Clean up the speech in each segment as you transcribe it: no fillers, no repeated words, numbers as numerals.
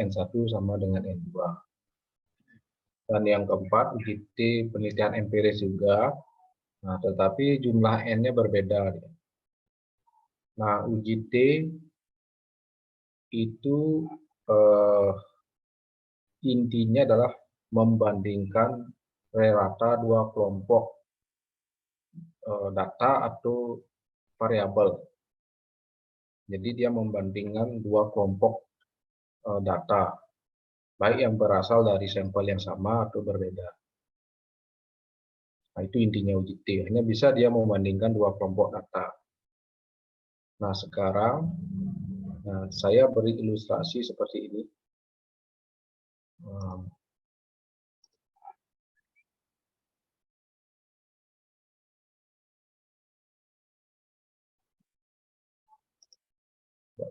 N1 sama dengan N2. Dan yang keempat, uji T penelitian empiris juga. Nah, tetapi jumlah N-nya berbeda. Nah, uji T itu intinya adalah membandingkan rata dua kelompok data atau variabel. Jadi dia membandingkan dua kelompok data, baik yang berasal dari sampel yang sama atau berbeda. Nah, itu intinya uji T. Hanya bisa dia membandingkan dua kelompok data. Nah, sekarang saya beri ilustrasi seperti ini.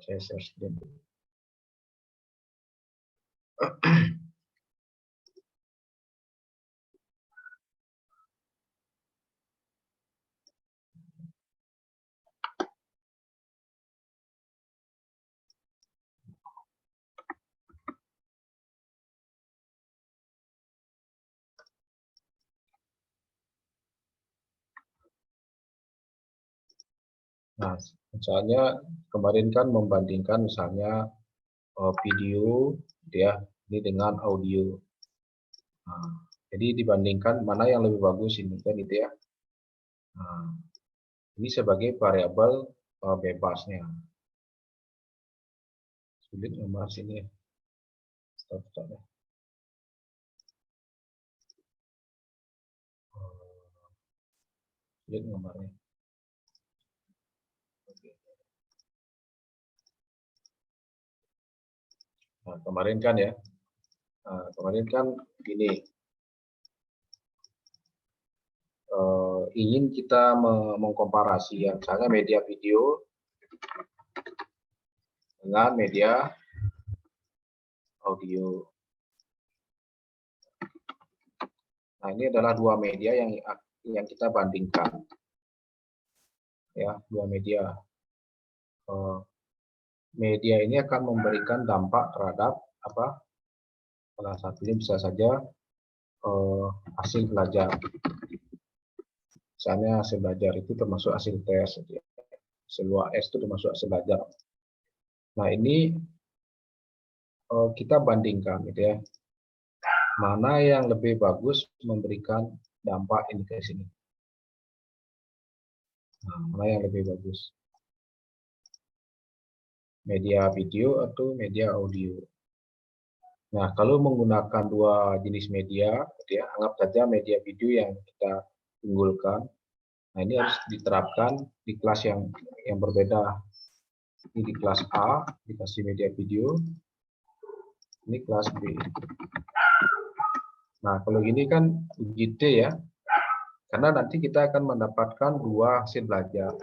Saya share screen. Nah, misalnya kemarin kan membandingkan misalnya video ya ini dengan audio. Nah, jadi dibandingkan mana yang lebih bagus ini kan gitu ya. Nah, ini sebagai variabel bebasnya. Sulit membahas ini. Stop. Sulit gambarnya. Nah, kemarin kan ya. Kemarin kan gini. Ingin kita mengkomparasi ya, misalnya media video dengan media audio. Nah, ini adalah dua media yang kita bandingkan. Ya, dua media. Media ini akan memberikan dampak terhadap apa? Salah satunya bisa saja hasil belajar. Misalnya hasil belajar itu termasuk hasil tes. Hasil UAS itu termasuk hasil belajar. Nah, ini kita bandingkan gitu ya. Mana yang lebih bagus memberikan dampak ini ke sini. Nah, mana yang lebih bagus? Media video atau media audio? Nah, kalau menggunakan dua jenis media, gitu ya, anggap saja media video yang kita unggulkan. Nah, ini harus diterapkan di kelas yang berbeda. Ini di kelas A, dikasih media video. Ini kelas B. Nah, kalau gini kan uji T ya. Karena nanti kita akan mendapatkan dua hasil belajar.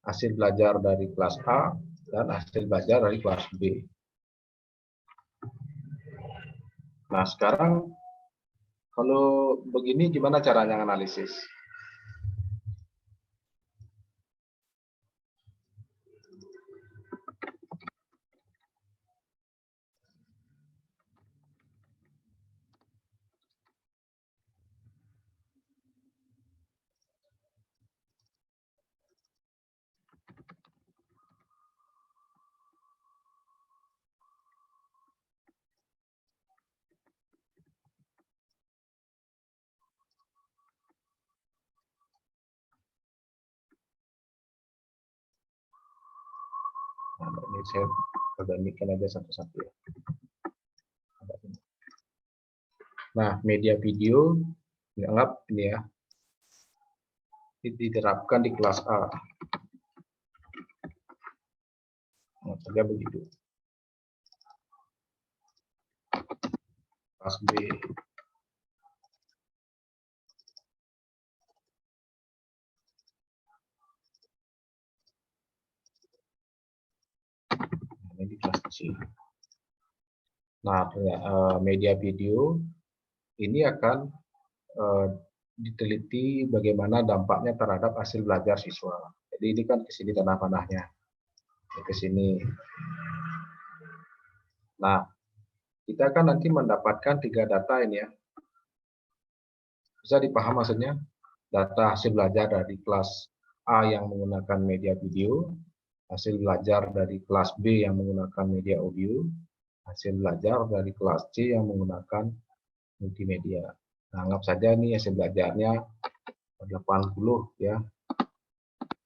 Hasil belajar dari kelas A dan hasil belajar dari kelas B. Nah, sekarang kalau begini gimana caranya analisis? Nah, ini saya perbandingkan aja satu-satu ya. Nah, media video dianggap ini ya, diterapkan di kelas A. Nah, saja begitu. Kelas B. Nah, ini kelas C. Nah, media video ini akan diteliti bagaimana dampaknya terhadap hasil belajar siswa. Jadi ini kan ke sini tanah panahnya, ke sini. Nah, kita kan nanti mendapatkan 3 data ini ya. Bisa dipaham maksudnya? Data hasil belajar dari kelas A yang menggunakan media video, hasil belajar dari kelas B yang menggunakan media audio, hasil belajar dari kelas C yang menggunakan multimedia. Nah, anggap saja nih hasil belajarnya 80 ya.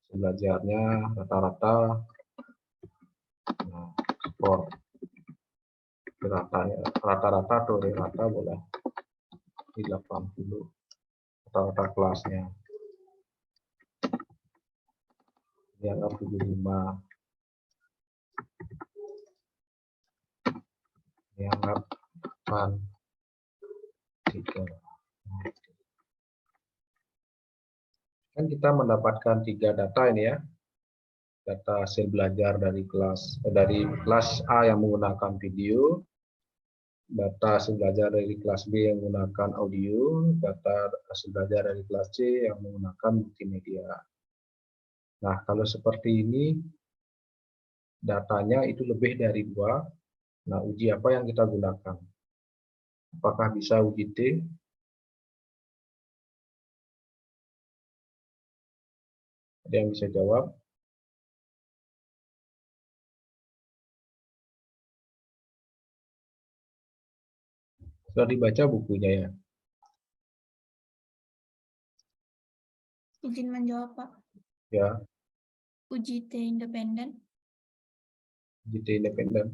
Hasil belajarnya rata-rata nah, skor rata-rata atau rata boleh di 80 rata-rata kelasnya. Ini anggap 75. Ini anggap 8. 3. Kan kita mendapatkan 3 data ini ya. Data hasil belajar dari kelas A yang menggunakan video, data hasil belajar dari kelas B yang menggunakan audio, data hasil belajar dari kelas C yang menggunakan multimedia. Nah, kalau seperti ini datanya itu lebih dari 2. Nah, uji apa yang kita gunakan? Apakah bisa uji T? Ada yang bisa jawab? Sudah dibaca bukunya ya? Izin menjawab, Pak. Ya, Uji T independen. uji T independen.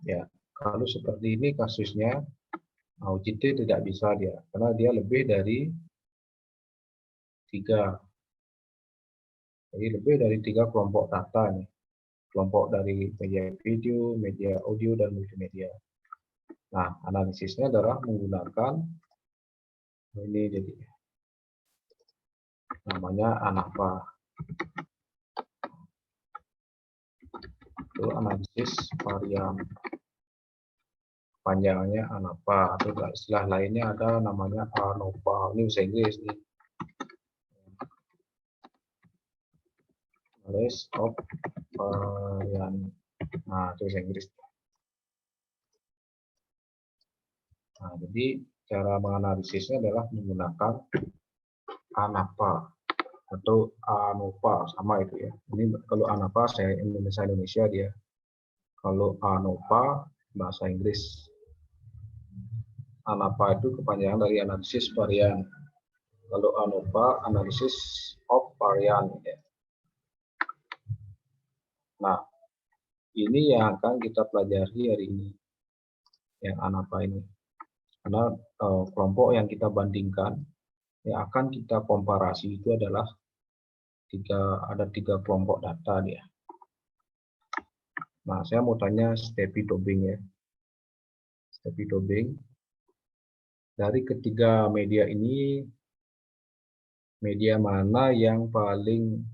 Ya, kalau seperti ini kasusnya, uji T tidak bisa dia, karena dia lebih dari 3. Jadi lebih dari 3 kelompok data nih. Kelompok dari media video, media audio, dan multimedia. Nah, analisisnya adalah menggunakan ini jadi namanya ANAPA. Itu analisis varian. Panjangnya ANAPA atau istilah lainnya ada namanya ANOVA. Ini bahasa Inggris nih. Analysis of varian. Nah, itu bahasa Inggris. Nah, jadi cara menganalisisnya adalah menggunakan ANAPA atau ANOVA, sama itu ya. Ini kalau ANAPA saya Indonesia dia. Kalau ANOVA bahasa Inggris. ANAPA itu kepanjangan dari analisis varian. Kalau ANOVA analisis of varian ya. Nah, ini yang akan kita pelajari hari ini. Yang ANAPA ini. Karena kelompok yang kita bandingkan yang akan kita komparasi itu adalah ada tiga kelompok data dia. Nah, saya mau tanya Steffi Tobing ya. Steffi Tobing, dari ketiga media ini, media mana yang paling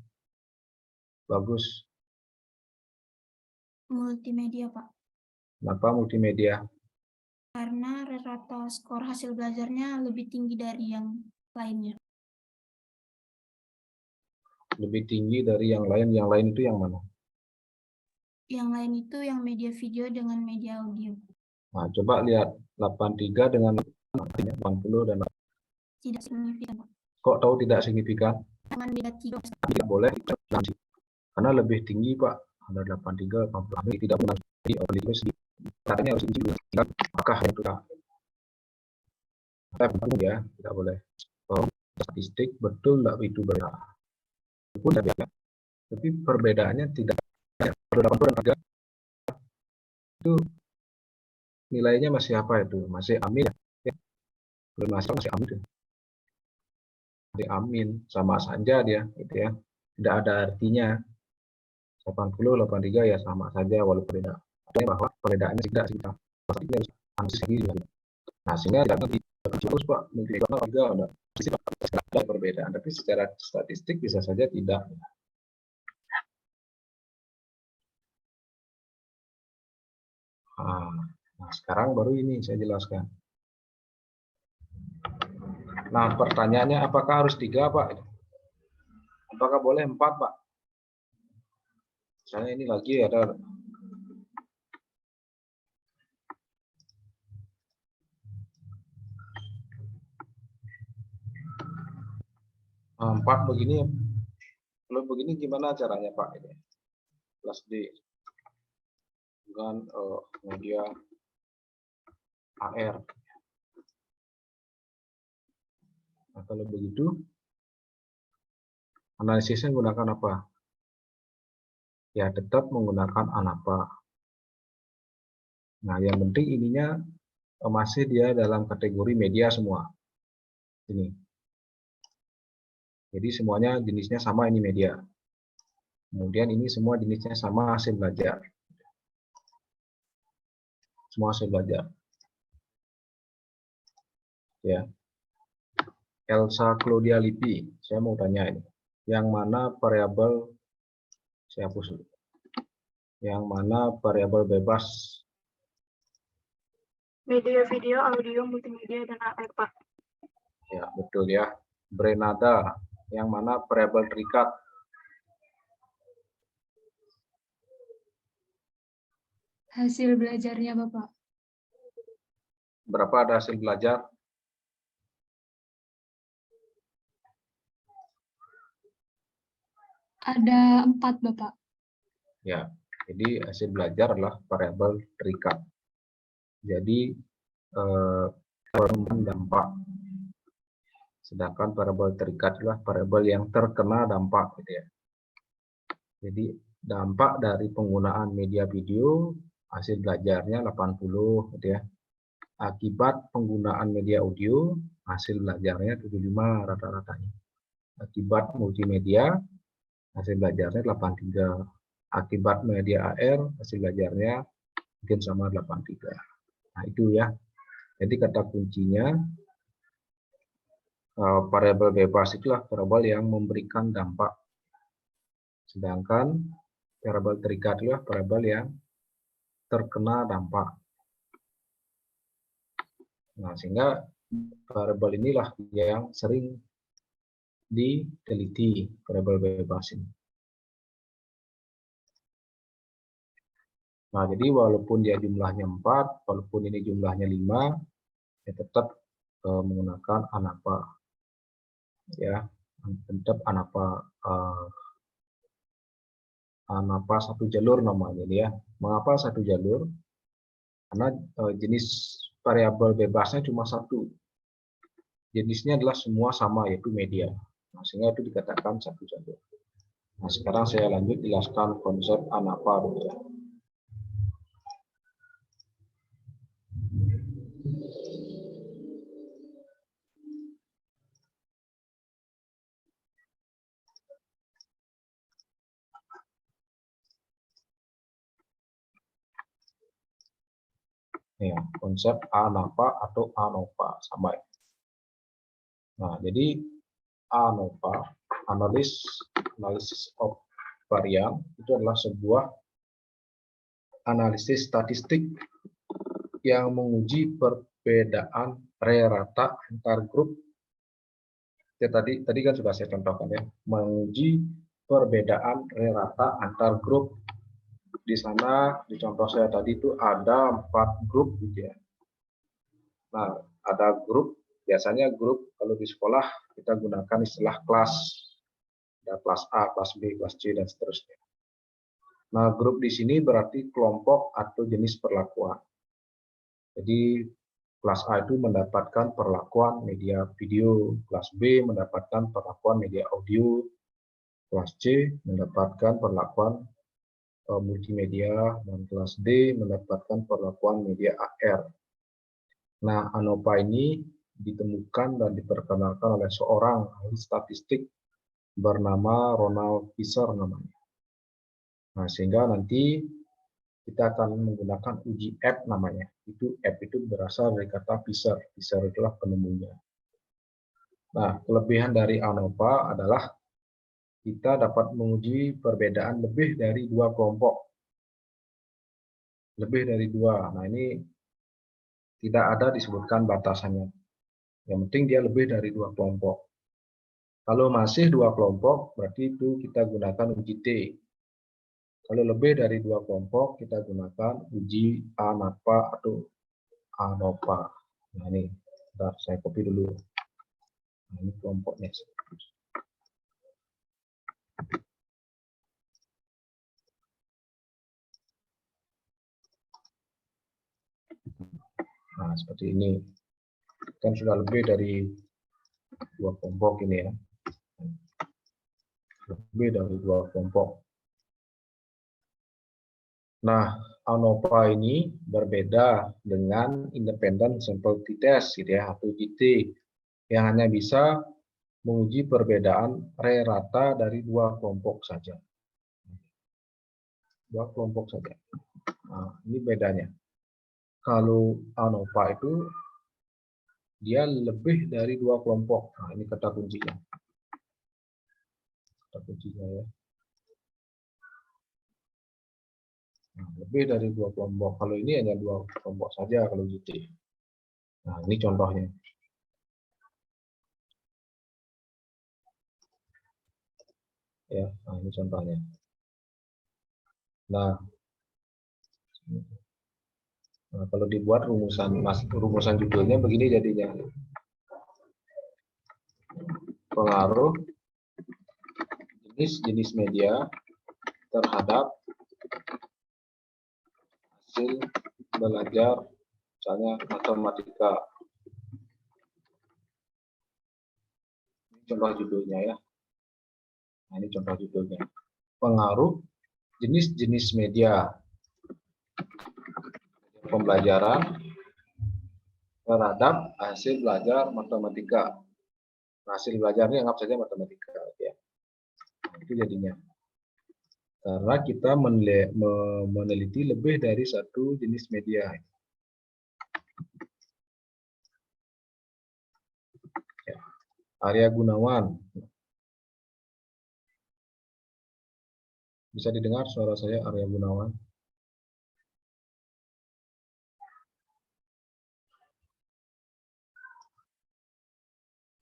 bagus? Multimedia, Pak. Kenapa multimedia? Karena rata skor hasil belajarnya lebih tinggi dari yang lainnya. Lebih tinggi dari yang lain. Yang lain itu yang mana? Yang lain itu yang media video dengan media audio. Nah, coba lihat 83 dengan 80 dan Tidak signifikan, Pak. kok tahu tidak signifikan? Cuman beda 3. Tidak boleh, karena lebih tinggi Pak. Ada 83, 80, tidak pernah katanya harus uji apakah itu ya, tidak boleh. Statistik betul tidak itu berbeda. Tapi perbedaannya tidak. 80 dan 3 itu nilainya masih apa itu? Masih amin ya? Masih amin. Masih amin, sama saja dia, gitu ya. Tidak ada artinya. 80, 83 ya sama saja walaupun beda. Artinya bahwa perbedaannya tidak kita. Ini harus analisis sendiri. Nah, sehingga tidak terus Pak, mungkin juga ada perbedaan, tapi secara statistik bisa saja tidak. Nah, sekarang baru ini saya jelaskan. Nah, pertanyaannya apakah harus 3 Pak? Apakah boleh 4, Pak? Misalnya ini lagi ada empat begini. Kalau begini gimana caranya, Pak? Ini kelas D dengan media AR. Nah, kalau begitu analisisnya menggunakan apa? Ya, tetap menggunakan ANAPA. Nah, yang penting ininya masih dia dalam kategori media semua. Ini. Jadi semuanya jenisnya sama, ini media. Kemudian ini semua jenisnya sama, hasil belajar. Semua hasil belajar. Ya. Elsa Claudia Lipi, saya mau tanya ini. Yang mana variabel, saya hapus dulu. Yang mana variabel bebas? Media video, audio, multimedia, dan AR, Pak. Ya, betul ya. Brenada, yang mana variabel terikat? Hasil belajarnya, Bapak. Berapa ada hasil belajar? Ada 4, Bapak. Ya, jadi hasil belajar adalah variabel terikat. Jadi dampak. Sedangkan variabel terikat adalah variabel yang terkena dampak, gitu ya. Jadi dampak dari penggunaan media video hasil belajarnya 80, gitu ya. Akibat penggunaan media audio hasil belajarnya 75 rata-ratanya. Akibat multimedia hasil belajarnya 83. Akibat media AR hasil belajarnya mungkin sama 83. Nah, itu ya. Jadi kata kuncinya variabel bebas itulah variabel yang memberikan dampak. Sedangkan variabel terikat adalah variabel yang terkena dampak. Nah, sehingga variabel inilah yang sering diteliti, variabel bebas ini. Nah, jadi walaupun dia jumlahnya 4, walaupun ini jumlahnya 5, ya tetap menggunakan ANAPA. Ya, tetap ANAPA. ANAPA satu jalur namanya ya. Mengapa satu jalur? Karena jenis variabel bebasnya cuma satu. Jenisnya adalah semua sama, yaitu media. Nah, sehingga itu dikatakan satu jalur. Nah, sekarang saya lanjut jelaskan konsep ANAPA dulu ya. Ya, konsep ANAPA atau ANOPA sama. Nah, jadi ANOPA, Analysis of Variance, itu adalah sebuah analisis statistik yang menguji perbedaan rata antar grup. Ya, tadi kan sudah saya contohkan ya, menguji perbedaan rata antar grup. Di sana di contoh saya tadi itu ada 4 grup gitu ya. Nah, ada grup, biasanya grup kalau di sekolah kita gunakan istilah kelas. Ada kelas A, kelas B, kelas C, dan seterusnya. Nah, grup di sini berarti kelompok atau jenis perlakuan. Jadi kelas A itu mendapatkan perlakuan media video, kelas B mendapatkan perlakuan media audio, kelas C mendapatkan perlakuan multimedia, dan kelas D mendapatkan perlakuan media AR. Nah, ANOPA ini ditemukan dan diperkenalkan oleh seorang ahli statistik bernama Ronald Fisher namanya. Nah, sehingga nanti kita akan menggunakan uji app namanya. App itu berasal dari kata Fisher. Fisher itulah penemunya. Nah, kelebihan dari ANOPA adalah kita dapat menguji perbedaan lebih dari 2 kelompok. Lebih dari 2. Nah, ini tidak ada disebutkan batasannya. Yang penting dia lebih dari 2 kelompok. Kalau masih dua kelompok, berarti itu kita gunakan uji T. Kalau lebih dari dua kelompok, kita gunakan uji ANAPA atau ANOPA. Nah ini, bentar, saya copy dulu. Nah, ini kelompoknya. Nah, seperti ini. Kan sudah lebih dari dua kelompok ini ya. Lebih dari dua kelompok. Nah, ANOPA ini berbeda dengan Independent Sample T-Test gitu ya, atau GT, yang hanya bisa menguji perbedaan re-rata dari dua kelompok saja. Dua kelompok saja. Nah, ini bedanya. Kalau ANOPA itu dia lebih dari dua kelompok. Nah, ini kata kuncinya. Kata kuncinya ya. Nah, lebih dari dua kelompok. Kalau ini hanya dua kelompok saja kalau GT. Nah, ini contohnya. Ya, nah ini contohnya. Nah, kalau dibuat rumusan judulnya begini jadinya. Pengaruh jenis-jenis media terhadap hasil belajar, misalnya matematika. Ini contoh judulnya ya. Nah, ini contoh judulnya. Pengaruh jenis-jenis media pembelajaran terhadap hasil belajar matematika. Hasil belajarnya anggap saja matematika ya. Nah, itu jadinya. Karena kita meneliti lebih dari satu jenis media. Ya. Arya Gunawan. Bisa didengar suara saya, Arya Gunawan?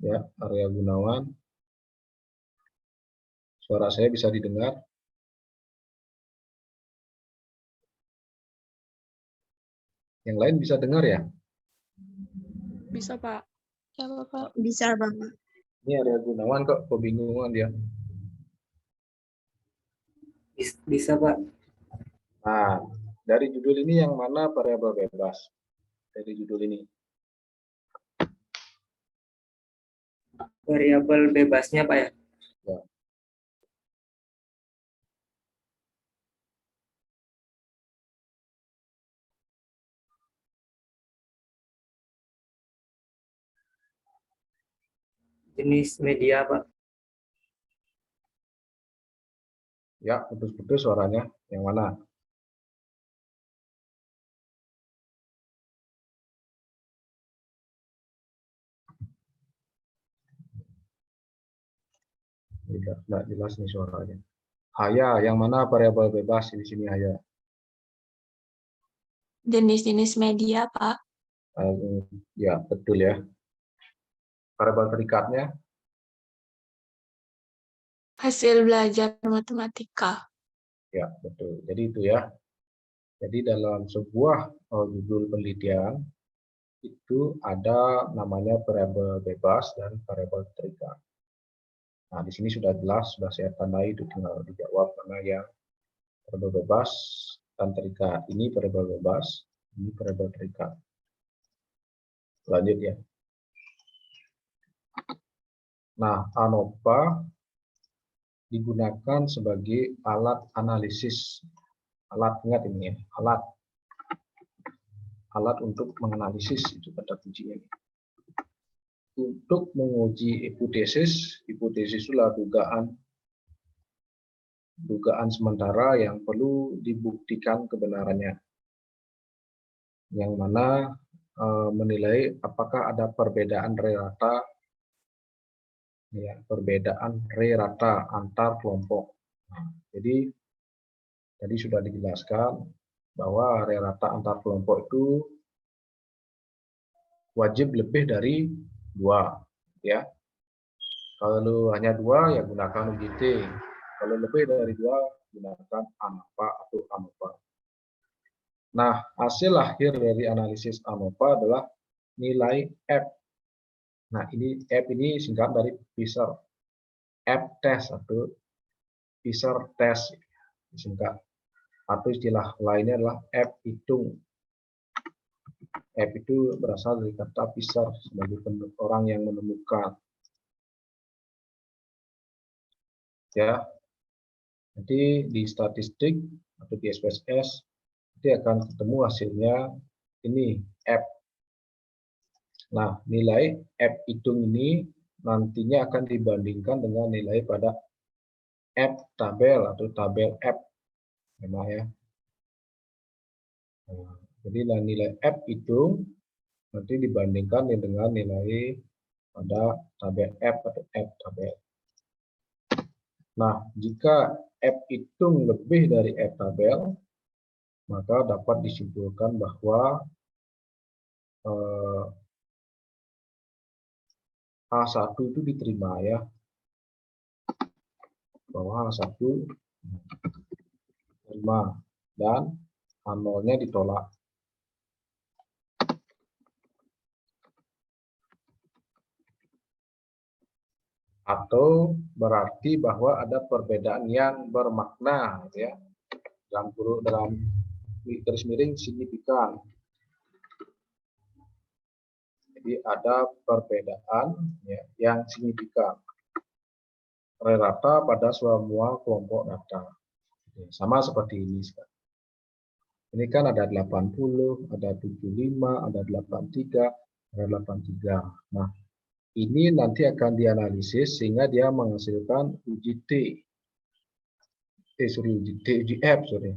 Ya, Arya Gunawan. Suara saya bisa didengar? Yang lain bisa dengar ya? Bisa, Pak. Ya, Bapak. Bisa, Bapak. Ini Arya Gunawan kok kebingungan dia. Bisa, Pak. Nah, dari judul ini yang mana variabel bebas? Dari judul ini. Variabel bebasnya, Pak ya? Ya. Jenis media, Pak. Ya, putus-putus suaranya. Yang mana? Tidak jelas nih suaranya. Haya, yang mana variabel bebas di sini Haya? Jenis-jenis media, Pak. Ya, betul ya. Variabel terikatnya? Hasil belajar matematika. Ya, betul. Jadi itu ya. Jadi dalam sebuah judul penelitian itu ada namanya variabel bebas dan variabel terikat. Nah, di sini sudah jelas, sudah saya tandai, itu tinggal dijawab mana yang variabel bebas dan terikat. Ini variabel bebas, ini variabel terikat. Lanjut ya. Nah, ANOPA digunakan sebagai alat analisis. Alat, ingat ini ya, alat untuk menganalisis, itu kata kuncinya. Untuk menguji hipotesis itulah dugaan sementara yang perlu dibuktikan kebenarannya. Yang mana menilai apakah ada perbedaan re-rata, ya, perbedaan re-rata antar kelompok. Nah, jadi tadi sudah dijelaskan bahwa re-rata antar kelompok itu wajib lebih dari 2, ya. Kalau hanya 2 ya gunakan UJT. Kalau lebih dari 2 gunakan ANOVA atau ANOVA. Nah, hasil akhir dari analisis ANOVA adalah nilai F. Nah, ini F ini singkat dari Fisher F test atau Fisher test singkat. Atau istilah lainnya adalah F hitung. F itu berasal dari kata Fisher sebagai orang yang menemukan. Ya, nanti di statistik atau di SPSS nanti akan ketemu hasilnya ini F. Nah, nilai F hitung ini nantinya akan dibandingkan dengan nilai pada F tabel atau tabel F, memang ya. Nah, jadi nilai F hitung nanti dibandingkan dengan nilai pada tabel F atau F tabel. Nah, jika F hitung lebih dari F tabel, maka dapat disimpulkan bahwa H1 itu diterima ya. Bahwa H1 diterima dan H0-nya ditolak. Atau berarti bahwa ada perbedaan yang bermakna ya, dalam garis miring signifikan. Jadi ada perbedaan ya, yang signifikan rata pada semua kelompok data. Sama seperti ini sekarang. Ini kan ada 80, ada 75, ada 83, ada 83. Nah, ini nanti akan dianalisis sehingga dia menghasilkan UJT. UJF, sorry.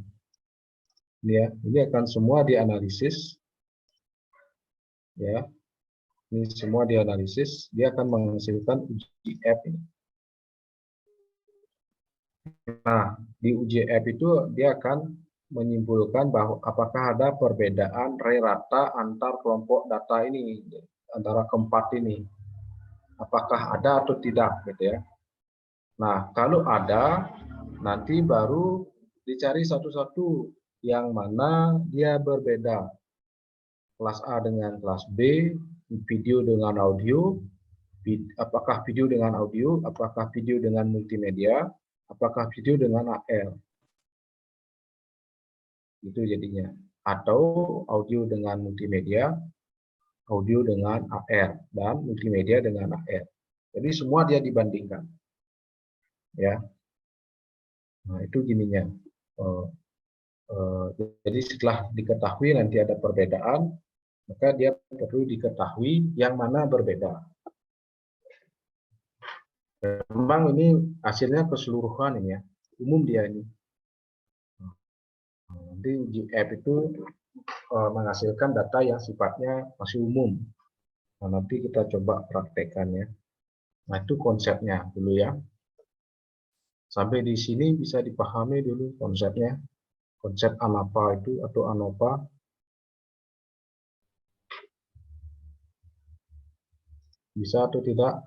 Ya, ini akan semua dianalisis. Ya. Ini semua dianalisis, dia akan menghasilkan UJF ini. Nah, di UJF itu dia akan menyimpulkan bahwa apakah ada perbedaan rata antar kelompok data ini, antara keempat ini. Apakah ada atau tidak gitu ya. Nah, kalau ada nanti baru dicari satu-satu yang mana dia berbeda. Kelas A dengan kelas B, video dengan audio, apakah video dengan audio, apakah video dengan multimedia, apakah video dengan AR. Itu jadinya. Atau audio dengan multimedia, audio dengan AR, dan multimedia dengan AR. Jadi semua dia dibandingkan. Ya. Nah, itu gininya. Jadi setelah diketahui nanti ada perbedaan, maka dia perlu diketahui yang mana berbeda. Memang ini hasilnya keseluruhan ini ya, umum dia ini. Nanti UJF itu menghasilkan data yang sifatnya masih umum. Nah, nanti kita coba praktekkan ya. Nah, itu konsepnya dulu ya. Sampai di sini bisa dipahami dulu konsepnya. Konsep ANOVA itu atau ANOVA. Bisa atau tidak?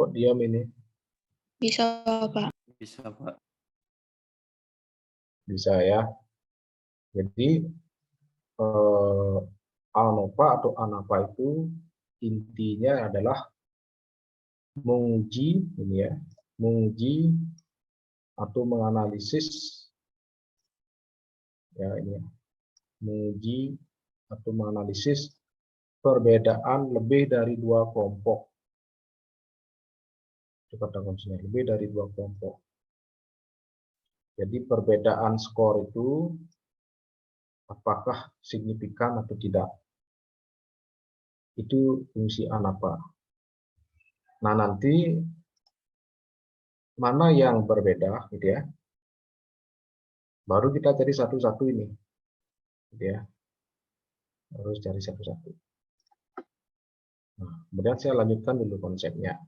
Kok diam ini? Bisa, Pak. Bisa, Pak. Bisa ya. Jadi ANOVA atau ANOVA itu intinya adalah menguji ini ya, menguji atau menganalisis ya ini ya, menguji atau menganalisis perbedaan lebih dari 2 kelompok. Itu kata kuncinya, lebih dari 2 kelompok. Jadi perbedaan skor itu apakah signifikan atau tidak. Itu fungsi ANOVA. Nah, nanti mana yang berbeda gitu ya. Baru kita cari satu-satu ini. Gitu ya. Harus cari satu-satu. Nah, kemudian saya lanjutkan dulu konsepnya.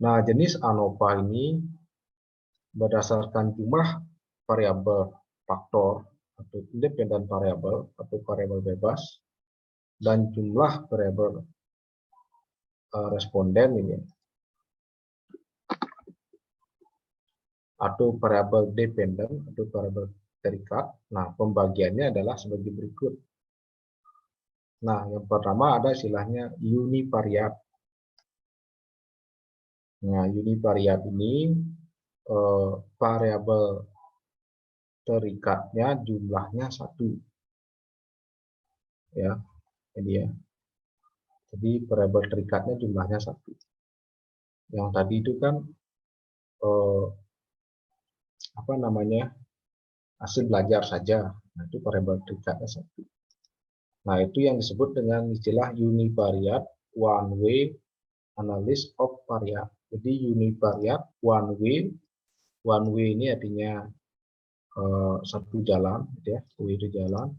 Nah, jenis ANOVA ini berdasarkan jumlah variabel faktor atau independen variabel atau variabel bebas dan jumlah variabel responden ini, atau variabel dependen atau variabel terikat. Nah, pembagiannya adalah sebagai berikut. Nah, yang pertama ada istilahnya univariat. Nah, univariat ini variabel terikatnya jumlahnya 1. Ya, ini ya. Jadi variabel terikatnya jumlahnya 1. Yang tadi itu kan apa namanya, hasil belajar saja. Nah, itu variabel terikatnya 1. Nah, itu yang disebut dengan istilah univariate one way analysis of variable. Jadi univariate one way ini artinya satu jalan, ya, itu jalan.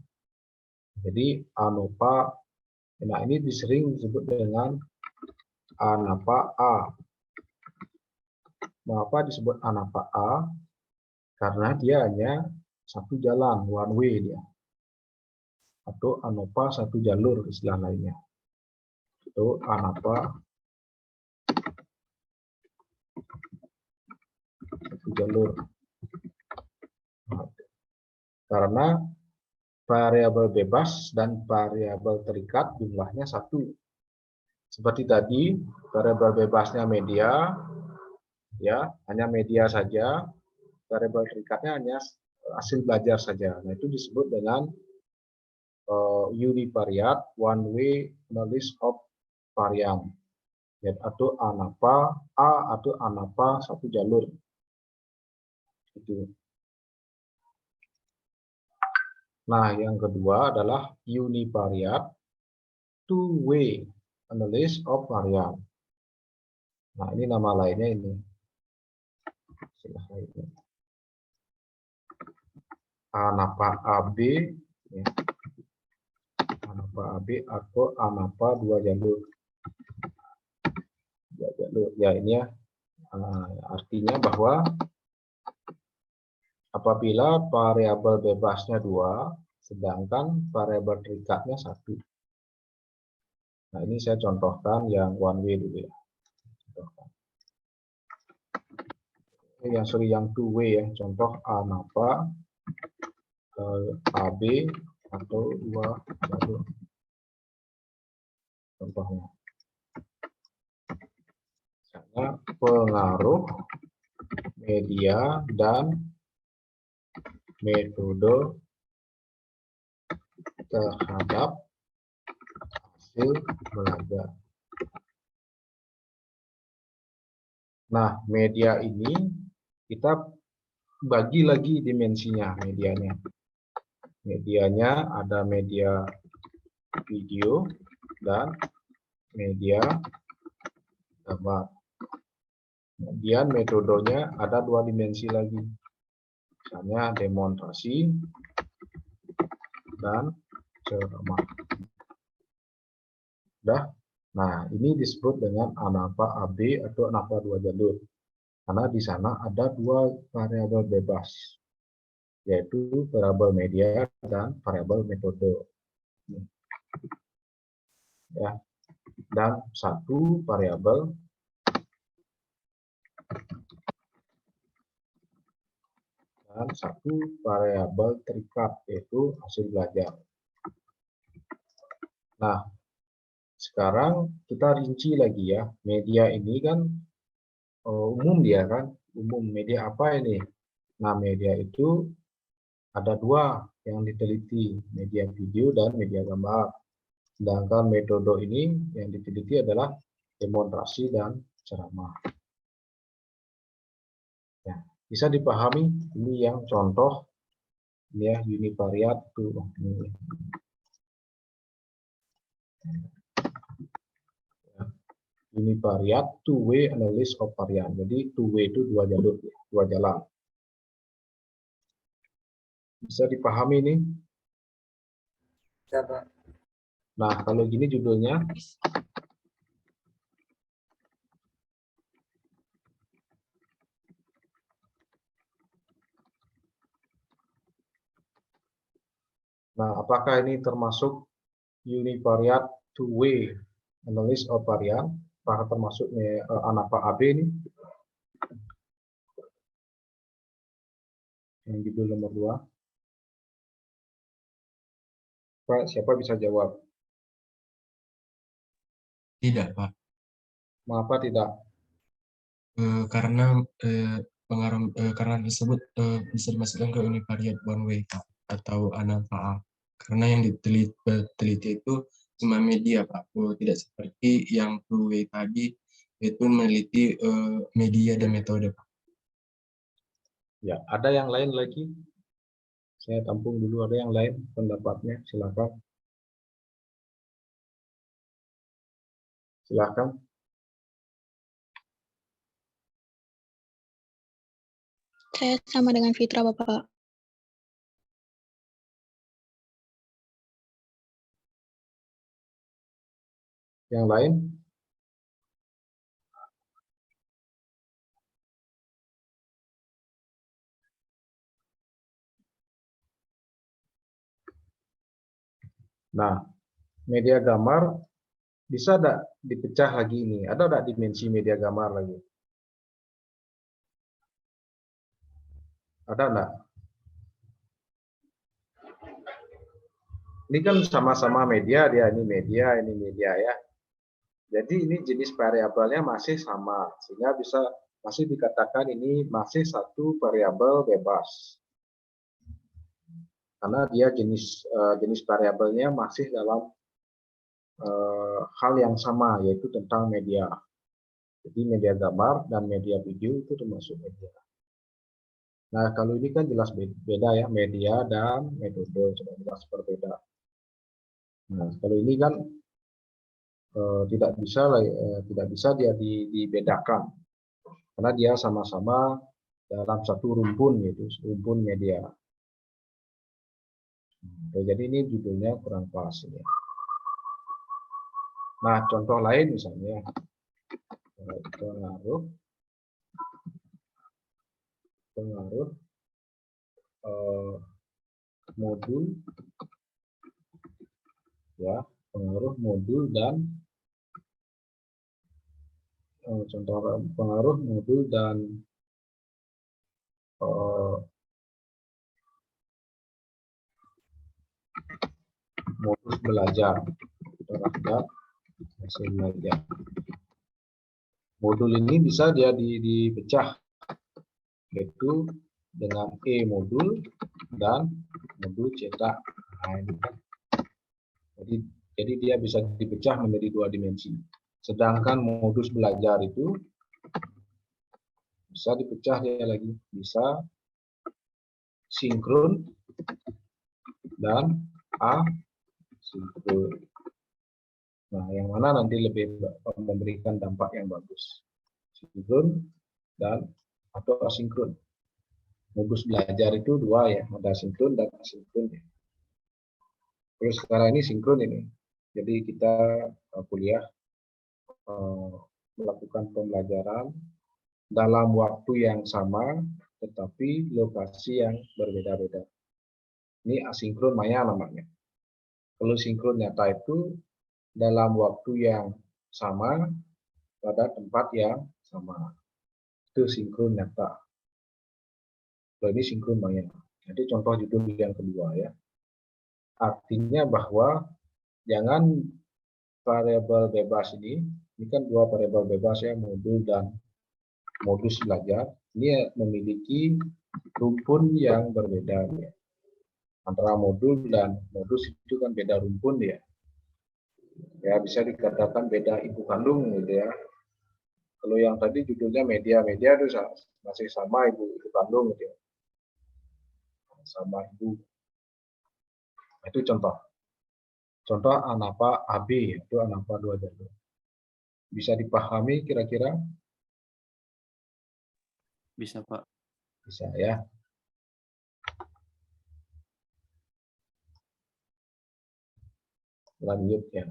Jadi ANOVA, nah ini sering disebut dengan ANOVA A. Mengapa disebut ANOVA A? Karena dia hanya satu jalan, one way dia. Atau ANOVA satu jalur istilah lainnya. Itu ANOVA satu jalur. Nah, karena variabel bebas dan variabel terikat jumlahnya 1. Seperti tadi, variabel bebasnya media, ya, hanya media saja. Variabel terikatnya hanya hasil belajar saja. Nah, itu disebut dengan univariate one way analysis of variant, atau ANOVA A atau ANOVA satu jalur. Itu. Nah, yang kedua adalah univariate two way analysis of variant. Nah, ini nama lainnya ini. ANOVA AB, ya. ANOVA AB atau ANOVA dua jalur. Ya, ini ya. Artinya bahwa apabila variabel bebasnya 2, sedangkan variabel terikatnya 1. Nah, ini saya contohkan yang one way dulu ya. Yang two way ya. Contoh ANOVA AB atau dua jalur. Contohnya. Misalnya pengaruh media dan metode terhadap hasil belajar. Nah, media ini kita bagi lagi dimensinya medianya. Medianya ada media video dan media gambar. Kemudian metodenya ada 2 dimensi lagi. Misalnya demonstrasi dan ceramah. Udah. Nah, ini disebut dengan ANOVA AB atau ANOVA dua jalur. Karena di sana ada 2 variabel bebas, yaitu variabel media dan variabel metode. Ya. Dan 1 variabel terikat, yaitu hasil belajar. Nah, sekarang kita rinci lagi ya. Media ini kan umum dia kan. Umum media apa ini? Nah, media itu ada 2 yang diteliti, media video dan media gambar. Sedangkan metode ini yang diteliti adalah demonstrasi dan ceramah. Ya, bisa dipahami ini yang contoh ini ya, univariate tuh ini. Univariate two way analysis of variant. Jadi two way itu 2 jalur, 2 jalan. Bisa dipahami nih? Bisa, Pak. Nah, kalau gini judulnya Nah, apakah ini termasuk univariate two-way analysis of varian, apakah termasuk ANAPA AB ini? Yang judul nomor 2. Pak, siapa bisa jawab? Tidak, Pak. Mengapa tidak? Karena pengaruh karena tersebut bisa dimasukkan ke univariate one way, Pak, atau ANAPA A. Karena yang diteliti itu cuma media, Pak. Tidak seperti yang two way tadi, itu meneliti media dan metode, Pak. Ya, ada yang lain lagi? Saya tampung dulu, ada yang lain pendapatnya, silakan. Silakan. Saya sama dengan Fitra, Bapak. Yang lain? Nah, media gambar bisa tidak dipecah lagi ini? Ada tidak dimensi media gambar lagi? Ada enggak? Ini kan sama-sama media, ini media ya. Jadi ini jenis variabelnya masih sama, sehingga masih dikatakan ini masih satu variabel bebas. Karena dia jenis variabelnya masih dalam hal yang sama, yaitu tentang media. Jadi media gambar dan media video itu termasuk media. Nah, kalau ini kan jelas beda ya, media dan metode sudah jelas berbeda. Nah, kalau ini kan tidak bisa dia dibedakan karena dia sama-sama dalam satu rumpun, yaitu rumpun media. Jadi ini judulnya kurang pas ya. Nah, contoh lain misalnya pengaruh modul ya, pengaruh modul dan contoh pengaruh modul dan modus belajar terhadap hasil belajar. Modul ini bisa dia dipecah, yaitu dengan modul dan modul cetak. Nah, ini kan. Jadi dia bisa dipecah menjadi dua dimensi. Sedangkan modus belajar itu bisa dipecah dia lagi, bisa sinkron dan asinkron. Nah, yang mana nanti lebih memberikan dampak yang bagus? Sinkron dan atau asinkron. Modus belajar itu dua ya, ada sinkron dan asinkron. Terus sekarang ini sinkron ini. Jadi kita kuliah melakukan pembelajaran dalam waktu yang sama, tetapi lokasi yang berbeda-beda. Ini asinkron maya namanya. Kalau sinkron nyata itu dalam waktu yang sama pada tempat yang sama. Itu sinkron nyata. Kalau ini sinkron maya. Jadi contoh judul yang kedua ya. Artinya bahwa jangan variabel bebas ini kan dua variabel bebas ya, modul dan modus belajar. Ini memiliki rumpun yang berbeda ya. Antara modul dan modus itu kan beda rumpun ya. Ya bisa dikatakan beda ibu kandung gitu ya. Kalau yang tadi judulnya media itu masih sama ibu kandung gitu ya. Sama ibu. Itu contoh. Contoh ANAPA AB itu ANAPA 2 jalur. Bisa dipahami kira-kira? Bisa, Pak. Bisa ya. Lanjut ya.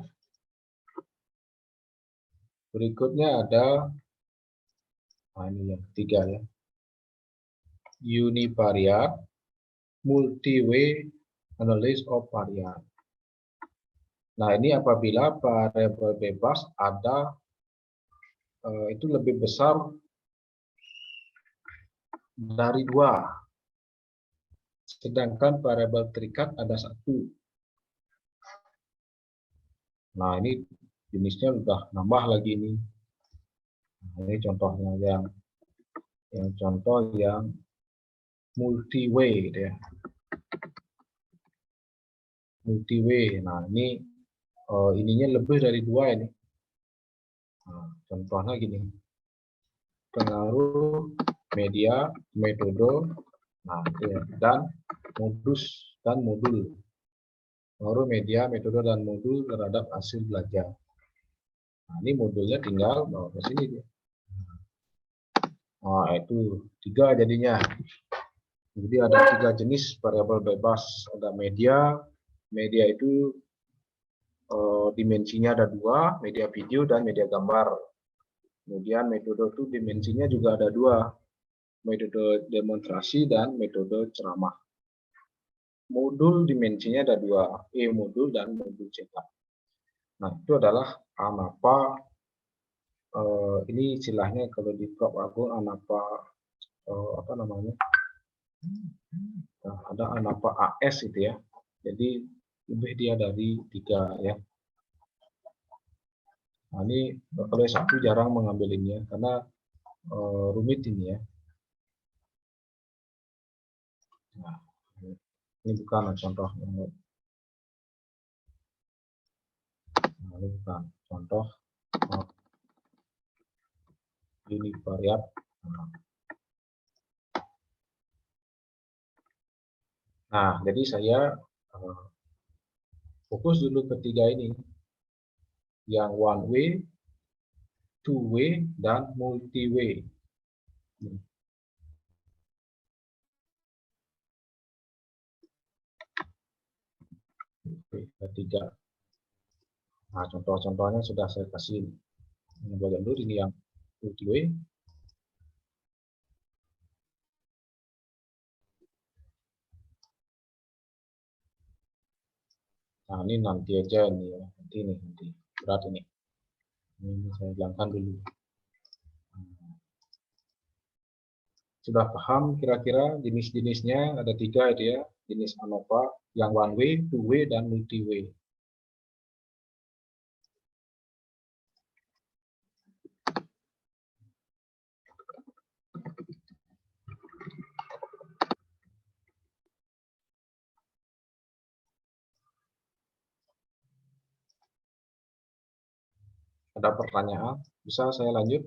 Berikutnya ada ini yang ketiga ya. Univariate multi-way analysis of varian. Nah, ini apabila variabel bebas ada itu lebih besar dari 2, sedangkan variabel terikat ada 1. Nah, ini jenisnya udah nambah lagi ini. Nah, ini contohnya yang contoh yang multi-way gitu ya. Multi-way. Nah, ini ininya lebih dari 2 ini. Nah, contohnya gini. Pengaruh media, metode, nah, ya, dan modus dan modul. Pengaruh media, metode, dan modul terhadap hasil belajar. Nah, ini modulnya tinggal bawa ke sini dia. Nah, itu 3 jadinya. Jadi ada 3 jenis variabel bebas. Ada media, media itu dimensinya ada 2, media video dan media gambar. Kemudian metode itu dimensinya juga ada 2, metode demonstrasi dan metode ceramah. Modul dimensinya ada 2, E-modul dan modul cetak. Nah, itu adalah ANAPA, ini istilahnya kalau di Prof. Agung ANAPA, apa namanya? Nah, ada ANAPA AS itu ya. Jadi lebih dia dari 3 ya. Nah, ini kalau S1 jarang mengambil ini ya, karena rumit ini ya. Nah, ini bukan contoh. Nah, ini bukan contoh univariat. Nah, jadi saya fokus dulu ketiga ini, yang one way, two way, dan multi way. Ketiga. Nah, contoh-contohnya sudah saya kasih. Yang bagian dulu ini yang multi way. Nah, ini nanti aja nih ya. Nanti berat ini. Ini saya hilangkan dulu. Sudah paham kira-kira jenis-jenisnya ada 3 itu ya. Jenis ANOVA yang one way, two way, dan multi way. Ada pertanyaan? Bisa saya lanjut?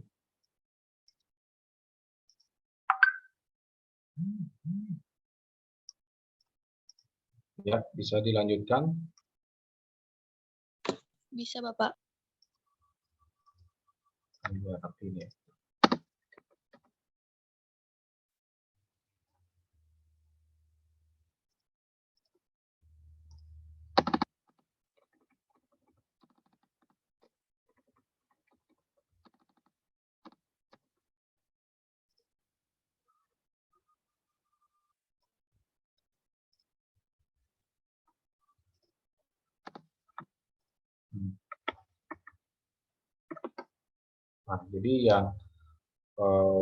Ya, bisa dilanjutkan. Bisa, Bapak. Ini. Nah, jadi yang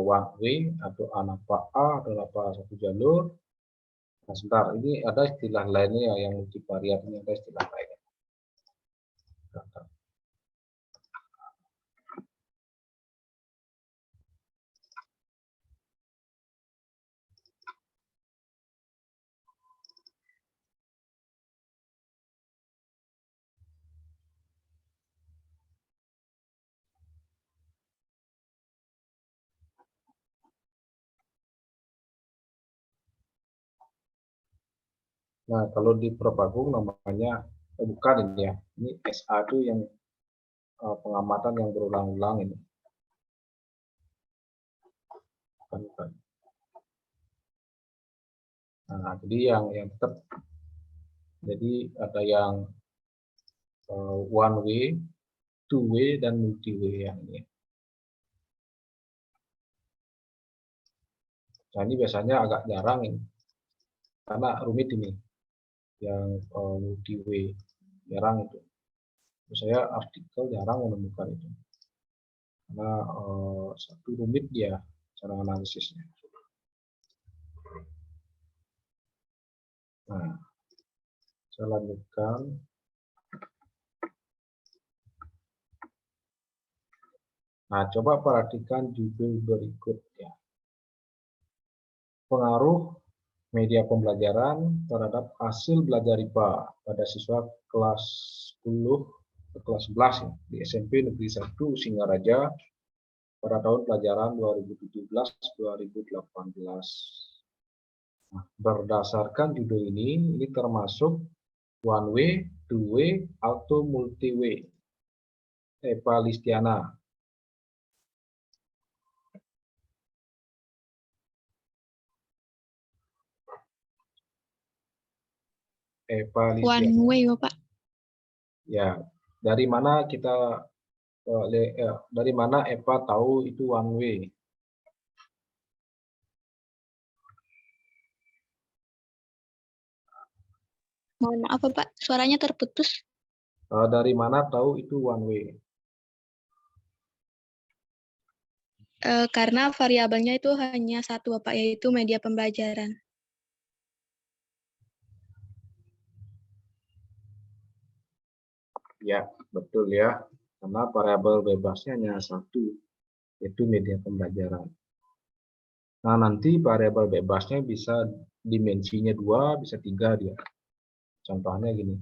one way atau ANAPA A atau ANAPA satu jalur. Nah, sebentar, ini ada istilah lainnya yang multivariat, ini ada istilah lainnya. Nah, kalau di Prof. Agung namanya, bukan ini ya, ini SA itu yang pengamatan yang berulang-ulang ini. Bukan. Nah, jadi yang tetap, jadi ada yang one way, two way, dan multi way yang ini. Nah, ini biasanya agak jarang ini, karena rumit ini, yang multi way, jarang itu. Saya artikel jarang menemukan itu. Karena satu rumit dia cara analisisnya. Nah, saya lanjutkan. Nah, coba perhatikan judul berikutnya. Pengaruh media pembelajaran terhadap hasil belajar IPA pada siswa kelas 10 ke kelas 11 ya, di SMP Negeri 1 Singaraja pada tahun pelajaran 2017-2018. Nah, berdasarkan judul ini termasuk one way, two way, atau multi way. Eva Listiana. Eva One Listiana. way, Bapak. Ya, dari mana kita dari mana Eva tahu itu one way? Mohon maaf, Bapak. Suaranya terputus. Dari mana tahu itu one way? Karena variabelnya itu hanya satu, Bapak, yaitu media pembelajaran. Ya, betul ya. Karena variabel bebasnya hanya satu, yaitu media pembelajaran. Nah, nanti variabel bebasnya bisa dimensinya 2, bisa 3 dia. Contohnya gini.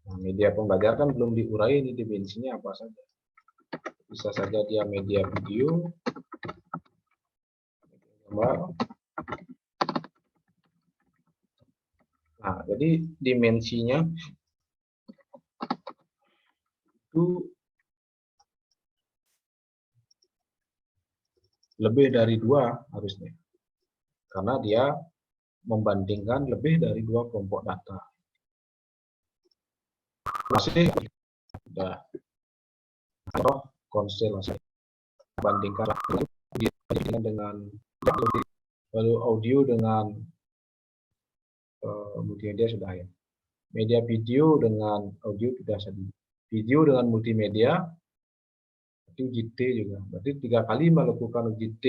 Nah, media pembelajaran kan belum diurai ini dimensinya apa saja. Bisa saja dia media video, gambar. Nah, jadi dimensinya itu lebih dari 2 harusnya. Karena dia membandingkan lebih dari 2 kelompok data. Masih sudah konstelasi bandingkan dengan lalu audio dengan multimedia sudah ya. Media video dengan audio sudah tadi. Video dengan multimedia itu uji T juga. Berarti 3 kali melakukan uji T.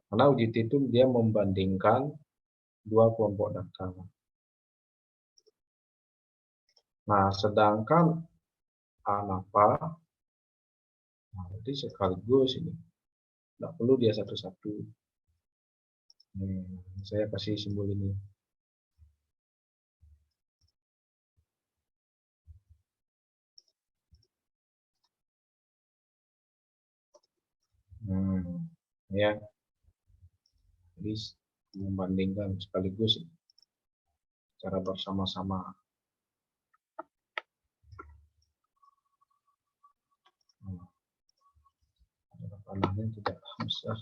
Karena uji T itu dia membandingkan 2 kelompok data. Nah, sedangkan ANAPA, nah, berarti sekaligus ini. Tidak perlu dia satu-satu. Saya kasih simbol ini. Ya, jadi membandingkan sekaligus secara bersama-sama. Panahnya tidak besar.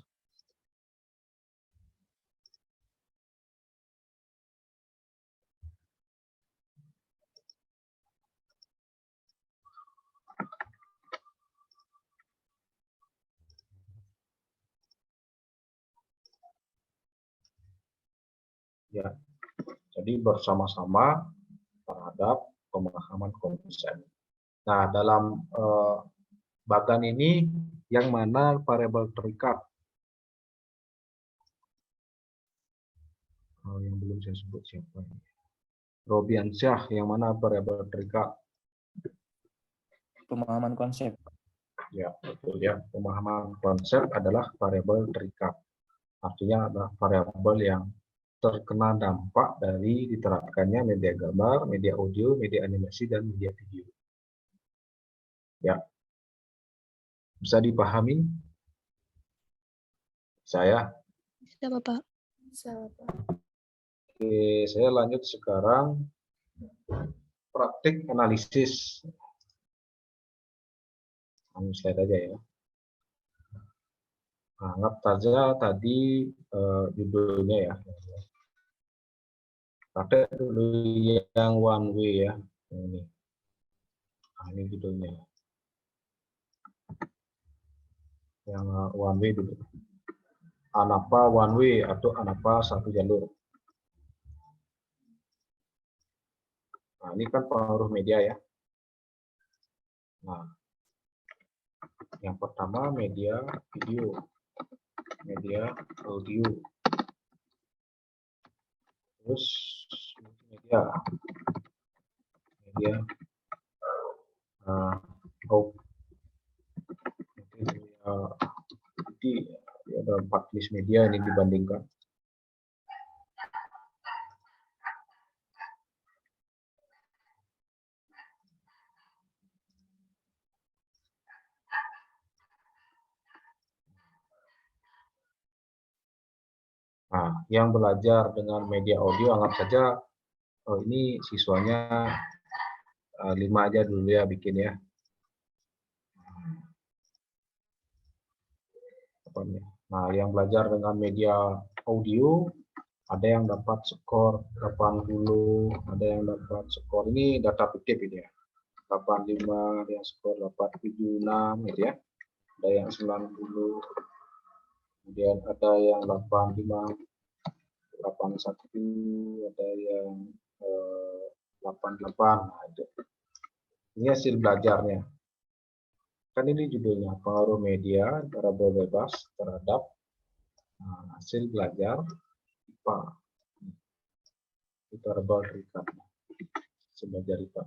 Ya, jadi bersama-sama terhadap pemahaman konsep. Nah, dalam bagan ini yang mana variabel terikat? Yang belum saya sebut siapa ini? Robiansyah, yang mana variabel terikat? Pemahaman konsep. Ya, betul ya. Pemahaman konsep adalah variabel terikat. Artinya adalah variabel yang terkena dampak dari diterapkannya media gambar, media audio, media animasi, dan media video. Ya, bisa dipahami? Saya. Bisa, Bapak. Oke, saya lanjut sekarang praktik analisis. Slide aja ya. Anggap saja tadi judulnya ya. Praktek dulu yang one way ya. Ini. Nah, ini judulnya. Yang one way dulu. ANAPA one way atau ANAPA satu jalur. Nah, ini kan pengaruh media ya. Nah, yang pertama media video, media audio, terus media jadi ada 4 jenis media ini dibandingkan. Nah, yang belajar dengan media audio anggap saja ini siswanya 5 aja dulu ya bikin ya. Nah, yang belajar dengan media audio ada yang dapat skor 80, ada yang dapat skor ini data fiktif ini ya. 85, ada yang skor 876 gitu ya. Ada yang 90. Kemudian ada yang 85, 81, ada yang 88. Nah, itu. Ini hasil belajarnya. Kan ini judulnya pengaruh media variabel bebas terhadap hasil belajar IPA. Itu variabel terikat. Hasil belajar IPA.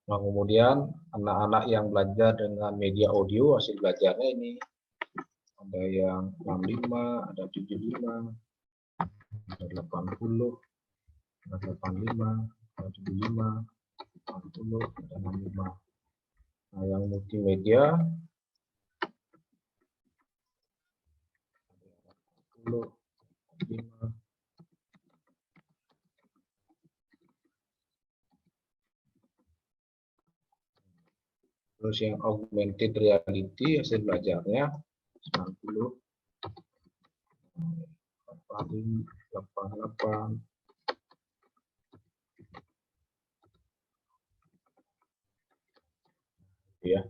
Nah, kemudian anak-anak yang belajar dengan media audio hasil belajarnya ini ada yang 65, ada 75, ada 80, ada 85, ada 75, 80, ada 65. Nah, yang multimedia 10, 5. Terus yang augmented reality hasil belajarnya 90, 88. Ya.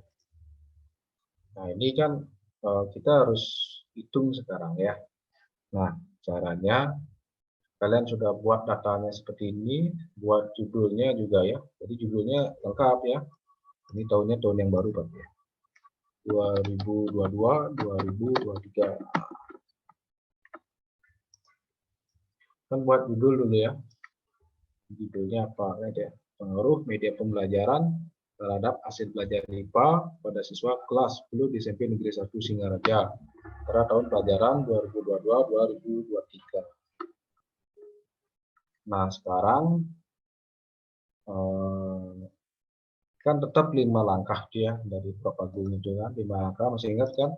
Nah, ini kan kita harus hitung sekarang ya. Nah, caranya kalian sudah buat datanya seperti ini, buat judulnya juga ya. Jadi judulnya lengkap ya. Ini tahunnya tahun yang baru Pak ya. 2022, 2023. Kan buat judul dulu ya. Judulnya apa ya? Pengaruh media pembelajaran terhadap hasil belajar IPA pada siswa kelas 10 di SMP Negeri 1 Singaraja pada tahun pelajaran 2022-2023. Nah, sekarang kan tetap 5 langkah dia dari Prof. Agung itu kan, 5 langkah, masih ingat kan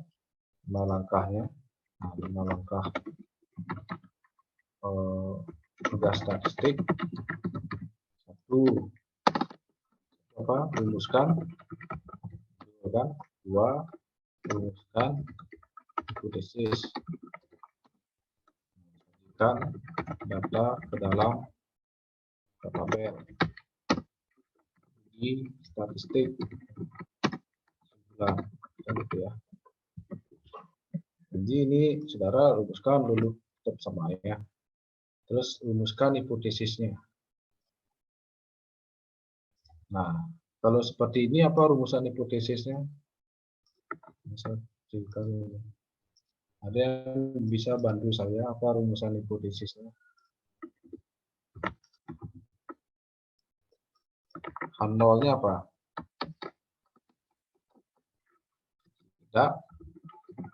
5 langkahnya. Nah, 5 langkah tugas statistik. 1, rumuskan, 2, rumuskan hipotesis, sajikan data ke dalam tabel, uji statistik, gitu ya. Jadi ini saudara rumuskan dulu tetap sama ya. Terus rumuskan hipotesisnya. Nah, kalau seperti ini apa rumusan hipotesisnya? Ada yang bisa bantu saya apa rumusan hipotesisnya? H0-nya apa? Tidak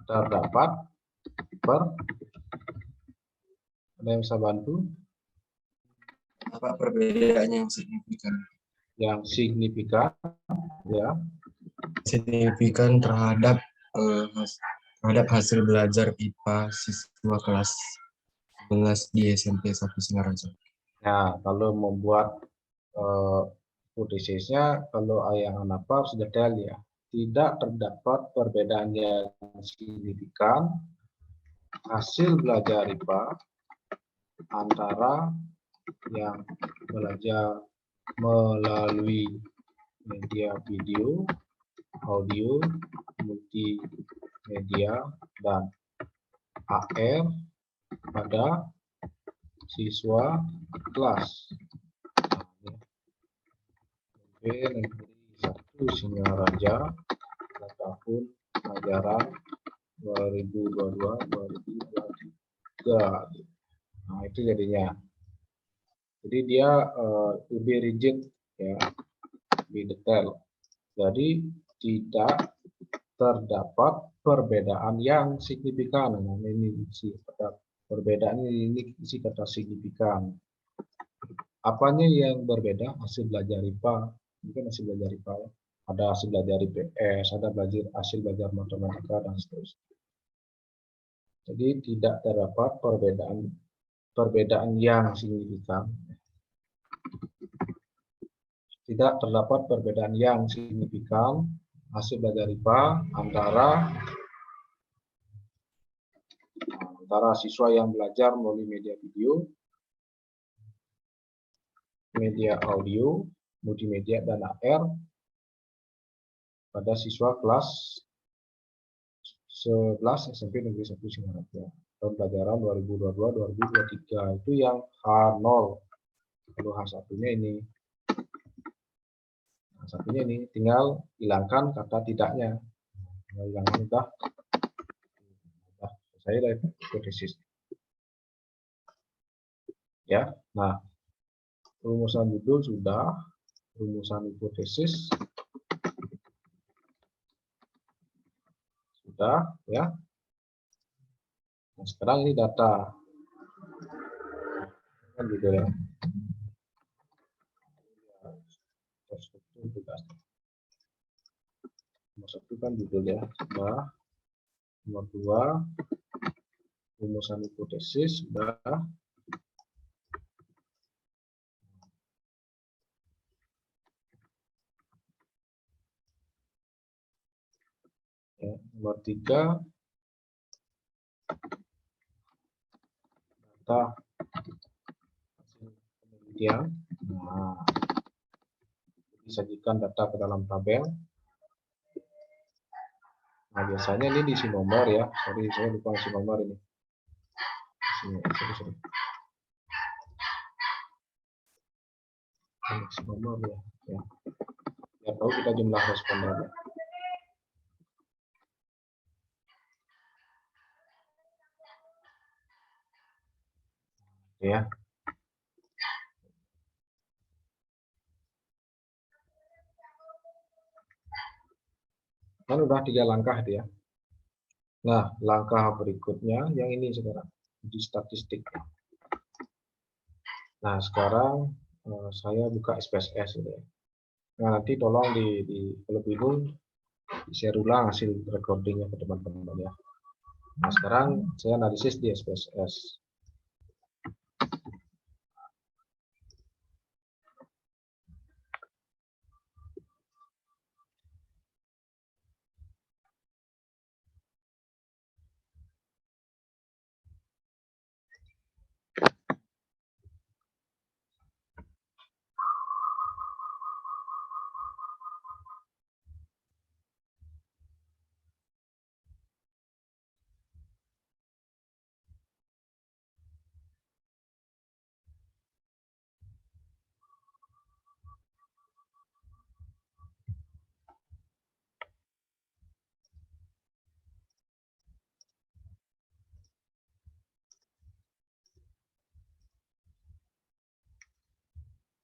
terdapat ada yang bisa bantu? Apa perbedaannya yang signifikan? Yang signifikan ya. Signifikan terhadap hasil belajar IPA siswa kelas 11 di SMP 1 Singaraja. Nah, kalau membuat hipotesisnya, kalau yang apa harus detail ya. Tidak terdapat perbedaan yang signifikan hasil belajar IPA antara yang belajar melalui media video, audio, multimedia, dan AR pada siswa kelas. Negeri 1 Singaraja pada tahun ajaran 2022-2023. Nah, itu jadinya. Jadi dia lebih rigid ya, lebih detail. Jadi tidak terdapat perbedaan yang signifikan. Nah, ini sih kata perbedaan ini isi kata signifikan. Apanya yang berbeda? Hasil belajar IPA. Ini kan hasil belajar IPA ya. Ada hasil belajar IPS, ada hasil belajar matematika dan seterusnya. Jadi tidak terdapat perbedaan yang signifikan. Tidak terdapat perbedaan yang signifikan hasil belajar IPA antara siswa yang belajar melalui media video, media audio, multimedia, dan AR pada siswa kelas 11 SMP Negeri 1 Singaraja tahun pelajaran 2022-2023. Itu yang H0. Lalu H1-nya ini. H1-nya ini tinggal hilangkan kata tidaknya. Hilangkan udah selesai dari hipotesis. Ya. Nah, rumusan judul sudah, rumusan hipotesis sudah ya. Nah, sekarang ini data kan judul ya. Terstruktur tugas. Nomor 1 kan judul ya. Sudah. Nomor 2 rumusan hipotesis sudah. Ya, nomor 3 data hasil penelitian. Nah, disajikan data ke dalam tabel. Nah, biasanya ini diisi nomor ya. Sorry, saya lupa isi nomor ini. Sini. Isi nomor ya. Biar tahu kita jumlah respondennya. Ya. Kan udah 3 langkah dia. Nah, langkah berikutnya yang ini sekarang di statistik. Nah, sekarang saya buka SPSS ini. Nah, nanti tolong kalau bingung share ulang hasil recordingnya ke teman-teman ya. Nah, sekarang saya analisis di SPSS.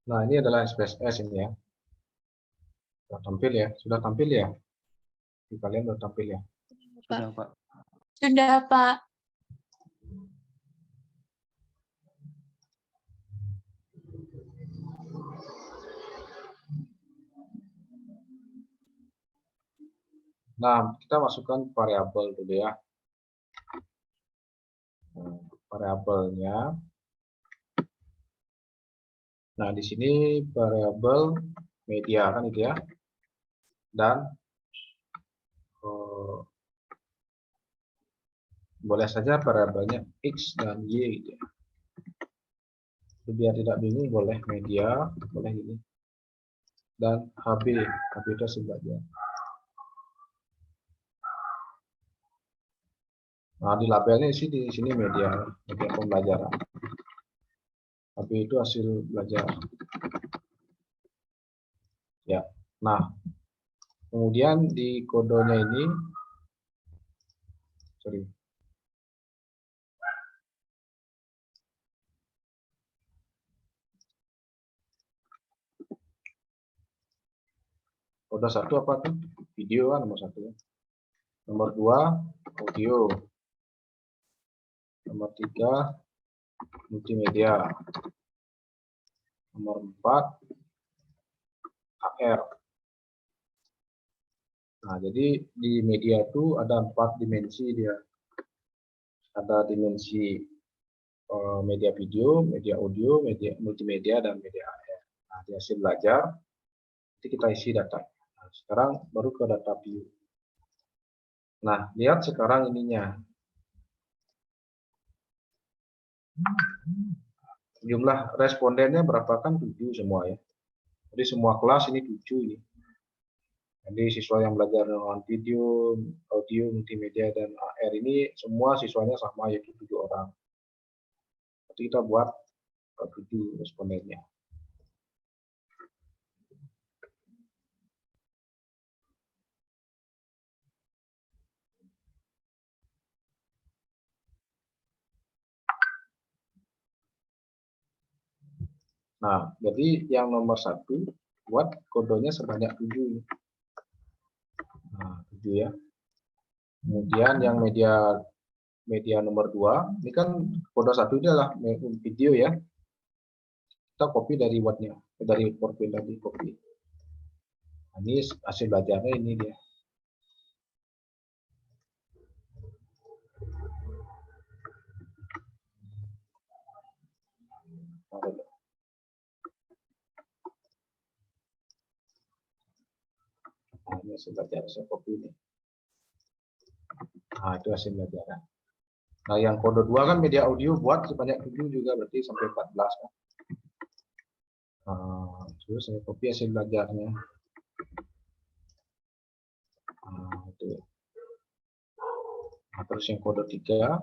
Nah, ini adalah SPSS ini ya. Sudah tampil ya? Sudah tampil ya? Di kalian sudah tampil ya? Sudah, Pak. Sudah, Pak. Nah, kita masukkan variabel dulu ya. Nah, variabelnya. Nah, di sini variabel media kan itu ya. Dan boleh saja variabelnya X dan Y gitu ya. Biar tidak bingung boleh media, boleh ini. Dan HB itu hasil belajar. Nah, di labelnya di sini media pembelajaran. HB itu hasil belajar. Ya. Nah, kemudian di kodenya ini, sorry. Kode 1 apa tuh? Video kan nomor 1 ya. Nomor 2 audio. Nomor 3 multimedia. Nomor 4 AR. Nah, jadi di media itu ada 4 dimensi dia. Ada dimensi media video, media audio, media multimedia, dan media AR. Nah, di hasil belajar, nanti kita isi data. Nah, sekarang baru ke data view. Nah, lihat sekarang ininya. Jumlah respondennya berapa kan? 7 semua ya. Jadi semua kelas ini 7 ini. Jadi siswa yang belajar dengan video, audio, multimedia, dan AR ini semua siswanya sama, yaitu 7 orang. Jadi kita buat 7 respondennya. Nah, jadi yang nomor 1 buat kodenya sebanyak 7. Nah, 7 ya. Kemudian yang media nomor 2, ini kan kode 1 ini adalah video ya. Kita copy dari Word-nya, dari PowerPoint tadi copy. Nah, ini hasil belajarnya ini dia. Nah, ini hasil belajar, saya copy ini. Nah, itu hasil belajar. Nah, yang kode 2 kan media audio buat sebanyak 7 juga, berarti sampai 14 kan. Nah, terus saya copy hasil belajarnya. Nah, itu. Nah, terus yang kode 3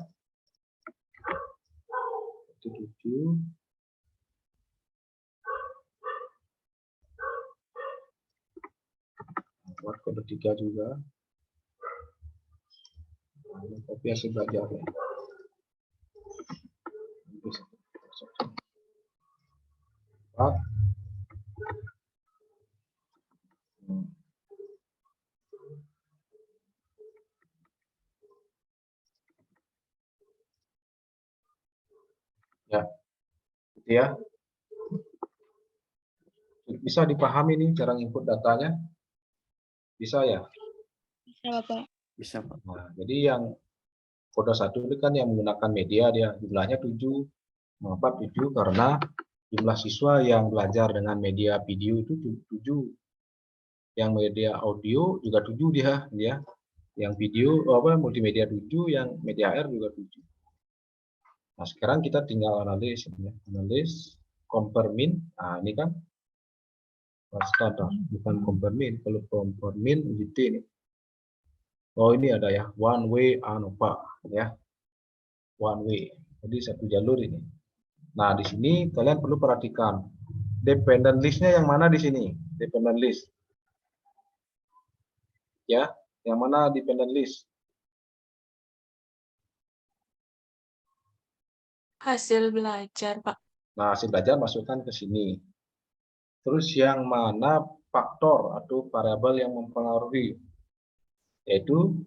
itu 7. Nah, buat kode 3 juga. Nah, ini copy hasil belajarnya. Ya, gitu ya. Bisa dipahami nih cara input datanya? Bisa ya? Bisa, Bapak. Bisa, Pak. Nah, jadi yang kode 1 ini kan yang menggunakan media, dia jumlahnya 7. Mengapa 7? Karena jumlah siswa yang belajar dengan media video itu 7. Yang media audio juga 7 dia. Yang video multimedia 7, yang media AR juga 7. Nah, sekarang kita tinggal analis ya. Analis compare min. Nah, ini kan standar, bukan compare min. Kalau compare min gitu ini. Oh, ini ada ya, one way ANOVA ya. One way. Jadi satu jalur ini. Nah, di sini kalian perlu perhatikan dependent list-nya yang mana di sini? Dependent list. Ya, yang mana dependent list? Hasil belajar, Pak. Nah, hasil belajar masukkan ke sini. Terus yang mana faktor atau variabel yang mempengaruhi? Yaitu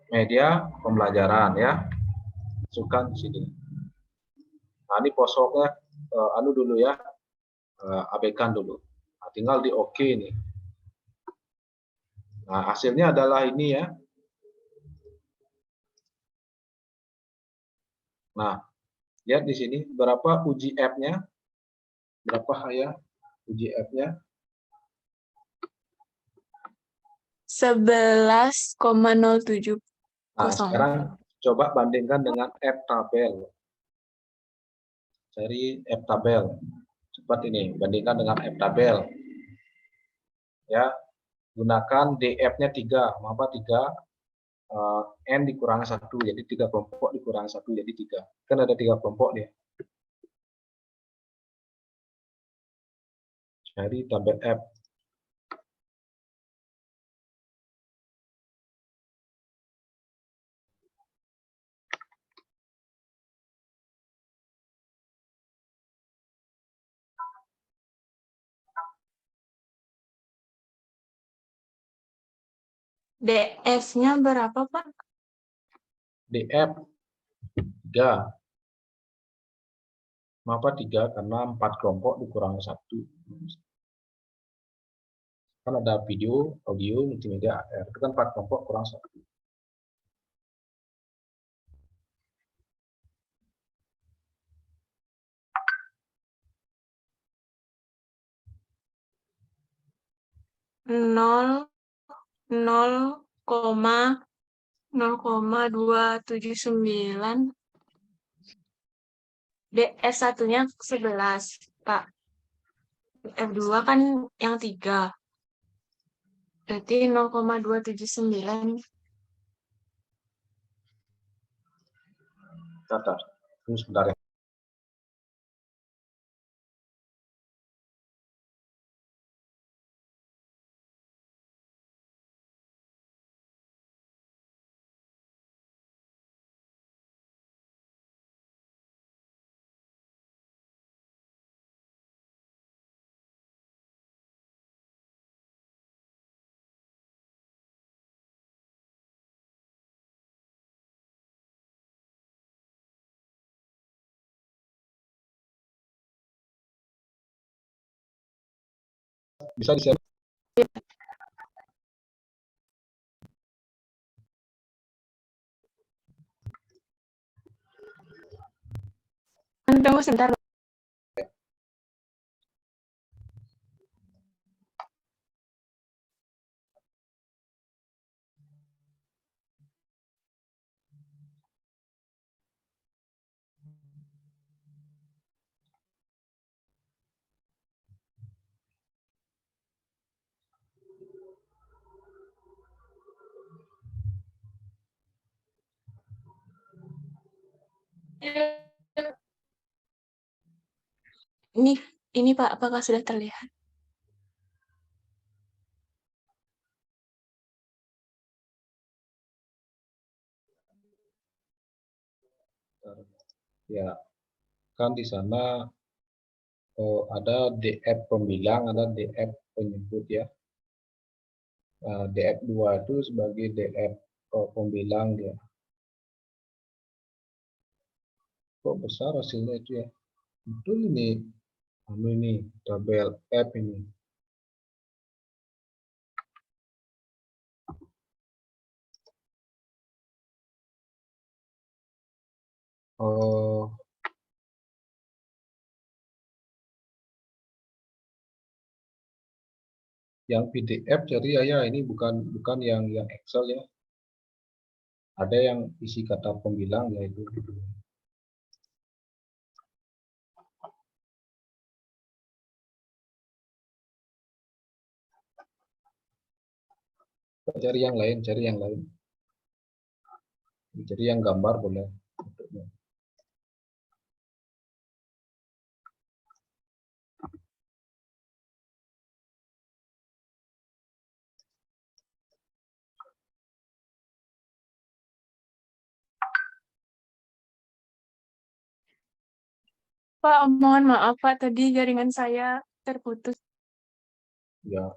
media pembelajaran ya. Masukkan di sini. Nah, ini posoknya anu dulu ya. Abaikan dulu. Nah, tinggal di OK nih. Nah, hasilnya adalah ini ya. Nah, lihat di sini berapa uji F-nya? Berapa ya uji F-nya? 11,070. Nah, sekarang coba bandingkan dengan F-tabel. Cari F-tabel. Cepat ini, bandingkan dengan F-tabel. Ya, gunakan DF-nya 3. Mengapa 3? N dikurangi 1, jadi 3 kelompok dikurangi 1, jadi 3. Kan ada 3 kelompok dia. Cari tabel F. DF-nya berapa, Pak? DF 3. Mengapa 3? Karena 4 kelompok dikurangi 1. Kan ada video, audio, multimedia, AR. Itu kan 4 kelompok kurang 1. Nol koma 279. DS satunya 11, Pak. F2 kan yang 3. Berarti 0,279. Catat. Tunggu sebentar ya. Bisa di-share. Tunggu sebentar. Ini Pak, apakah sudah terlihat? Ya, kan di sana ada DF pembilang, ada DF penyebut ya. DF2 itu sebagai DF pembilang dia. Kok besar hasilnya itu ya? Betul ini. Ini tabel F ini. Yang PDF jadi ya ini bukan yang Excel ya. Ada yang isi kata pembilang yaitu cari yang lain, cari yang gambar boleh. Pak, mohon maaf Pak, tadi jaringan saya terputus. Ya.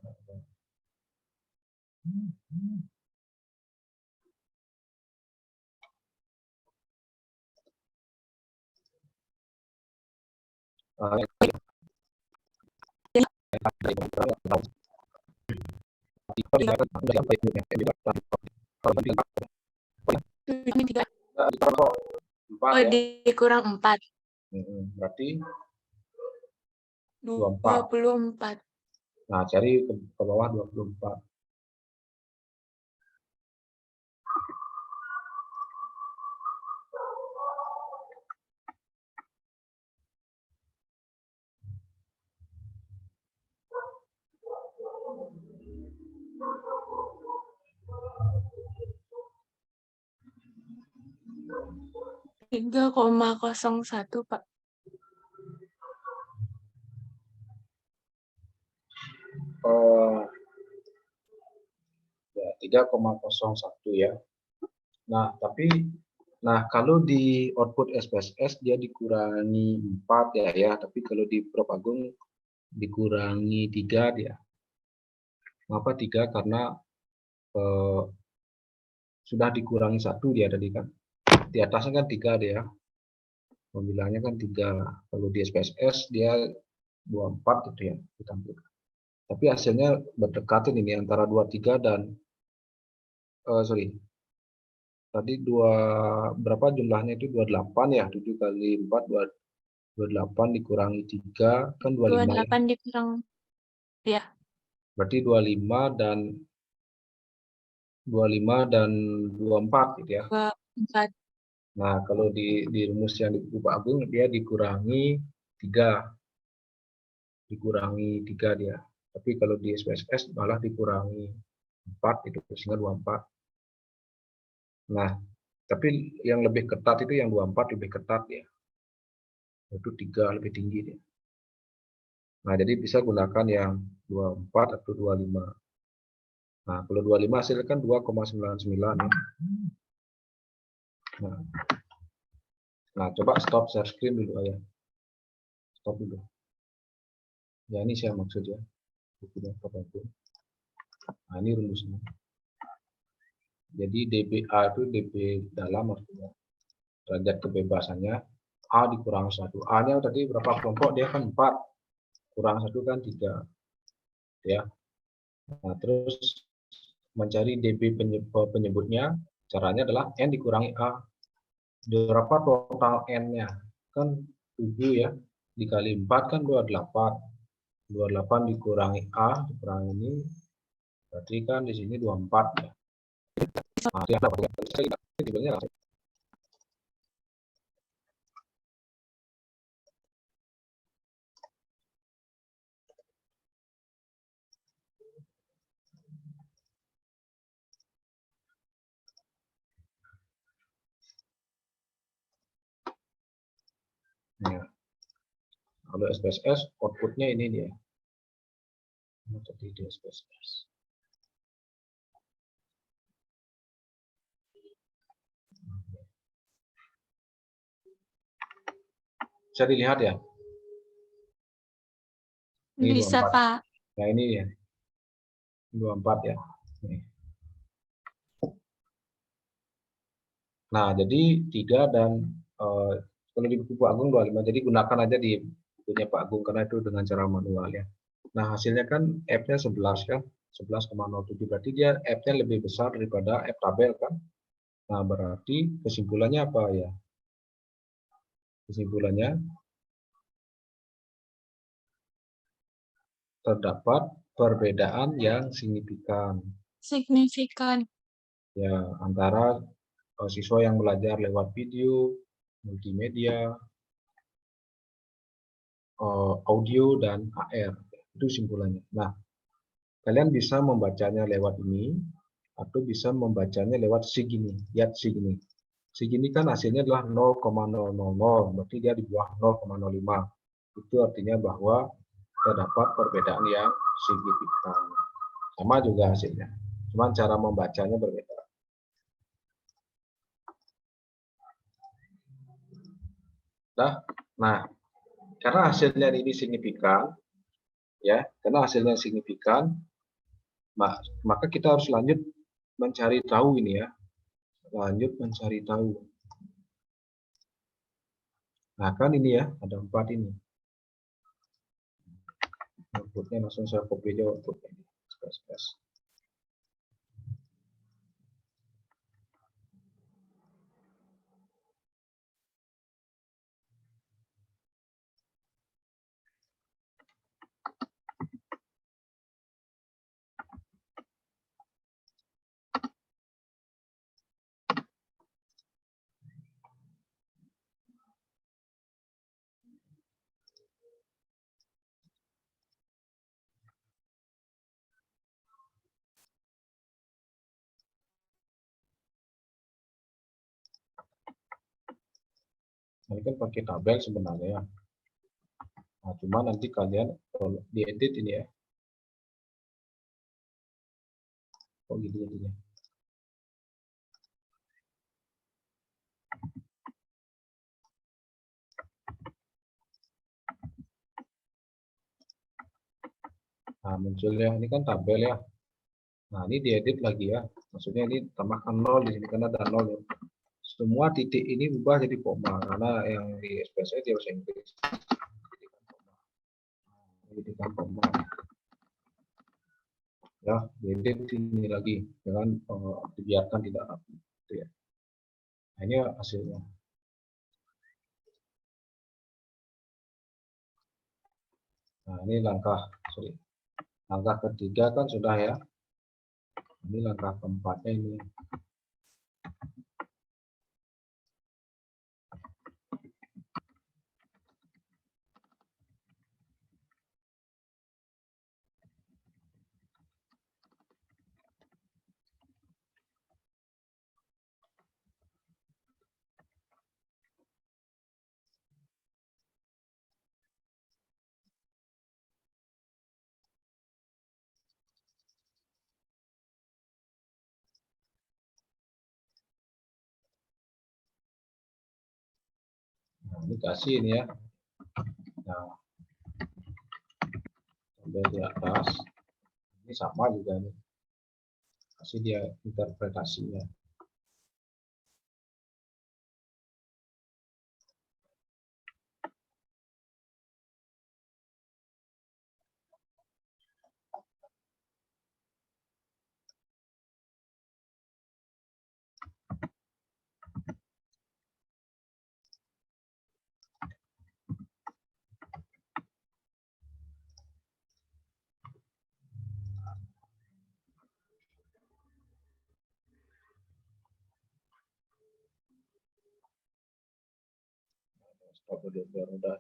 Ini 3. Empat Oh, ya. dikurang 4. Berarti 24. Nah, cari ke bawah 24. Tiga 3,01 Pak. Ya 3,01 ya. Nah, kalau di output SPSS dia dikurangi 4 ya, tapi kalau di Prof Agung dikurangi 3 dia. Mengapa 3? Karena sudah dikurangi 1 dia tadi kan. Di atasnya kan 3 dia. Pemilahnya kan 3. Kalau di SPSS dia 24 gitu ya ditampilkan. Tapi hasilnya berdekatan ini antara 23 dan tadi berapa jumlahnya itu 28 ya, 7 kali 4 28 dikurangi 3 kan 25 ya. 28 dikurang. Ya, Berarti 25 dan 24 gitu ya. 24. Nah, kalau di rumus yang di buku Pak Agung dia dikurangi 3. Dikurangi 3 dia. Tapi kalau di SPSS malah dikurangi 4 itu sehingga 24. Nah, tapi yang lebih ketat itu yang 24 lebih ketat ya. Itu 3 lebih tinggi dia. Nah, jadi bisa gunakan yang 24 atau 25. Nah, kalau 25 hasilnya kan 2,99 ya. Nah, coba stop share screen dulu ya. Stop dulu. Ya, ini saya maksud ya. Bukunya Pak Agung. Nah, ini rumusnya. Jadi dBA itu dB dalam artinya derajat kebebasannya A dikurangi 1. A-nya tadi berapa kelompok? Dia kan 4. Kurang 1 kan 3. Ya. Nah, terus mencari dB penyebutnya, caranya adalah N dikurangi A. Berapa total N-nya? Kan 7 ya. Dikali 4 kan 28. 28 dikurangi A, dikurangi ini. Berarti kan di sini 24 ya. Nah, dia dapat timbulnya ya. Kalau SPSS outputnya ini dia. Jadi di SPSS. Bisa dilihat ya. Ini Bisa, 24. Pak. Nah, ini ya. 24 ya. Nih. Nah, jadi 3 dan kalau di buku Pak Agung 25. Jadi gunakan aja di bukunya Pak Agung karena itu dengan cara manual ya. Nah, hasilnya kan F-nya 11 kan. 11,07 berarti dia F-nya lebih besar daripada F tabel kan. Nah, berarti kesimpulannya apa ya? Kesimpulannya terdapat perbedaan yang signifikan Signifikan. ya antara siswa yang belajar lewat video, multimedia, audio dan AR. Itu simpulannya. Nah, kalian bisa membacanya lewat ini atau bisa membacanya lewat segini. Lihat segini. Segini kan hasilnya adalah 0,000, berarti dia di bawah 0,05. Itu artinya bahwa terdapat perbedaan yang signifikan. Sama juga hasilnya. Cuman cara membacanya berbeda. Nah, karena hasilnya ini signifikan, ya, karena hasilnya signifikan, maka kita harus lanjut mencari tahu ini ya, lanjut mencari tahu. Nah, kan ini ya, ada 4 ini. Outputnya langsung saya copy aja outputnya. Ini kan pakai tabel sebenarnya. Nah, cuma nanti kalian diedit ini ya. Oh gitu jadinya. Nah, muncul ya, ini kan tabel ya. Nah, ini diedit lagi ya. Maksudnya ini tambahkan 0 di sini karena ada 0 ya. Semua titik ini ubah jadi koma karena yang di SPSS dia bahasa Inggris. Jadikan koma. Ya, jadi sini lagi jangan dibiarkan tidak rapi. Gitu ya. Nah, ini hasilnya. Nah, ini langkah ketiga kan sudah ya. Ini langkah keempatnya ini. Nah, ini kasih ini ya. Nah, sampai di atas. Ini sama juga nih. Kasih dia interpretasinya. Stop dulu biar udah.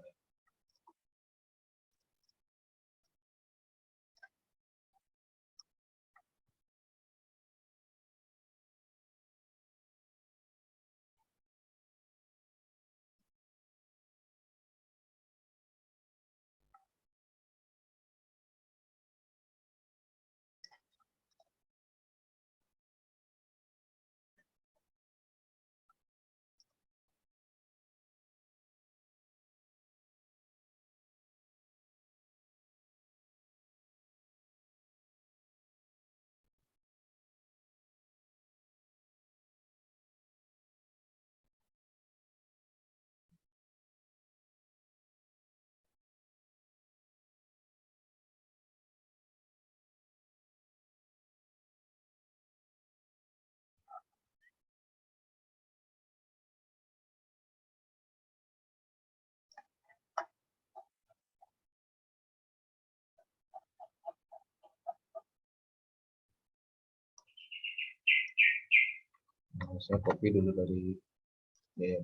Nah, saya copy dulu dari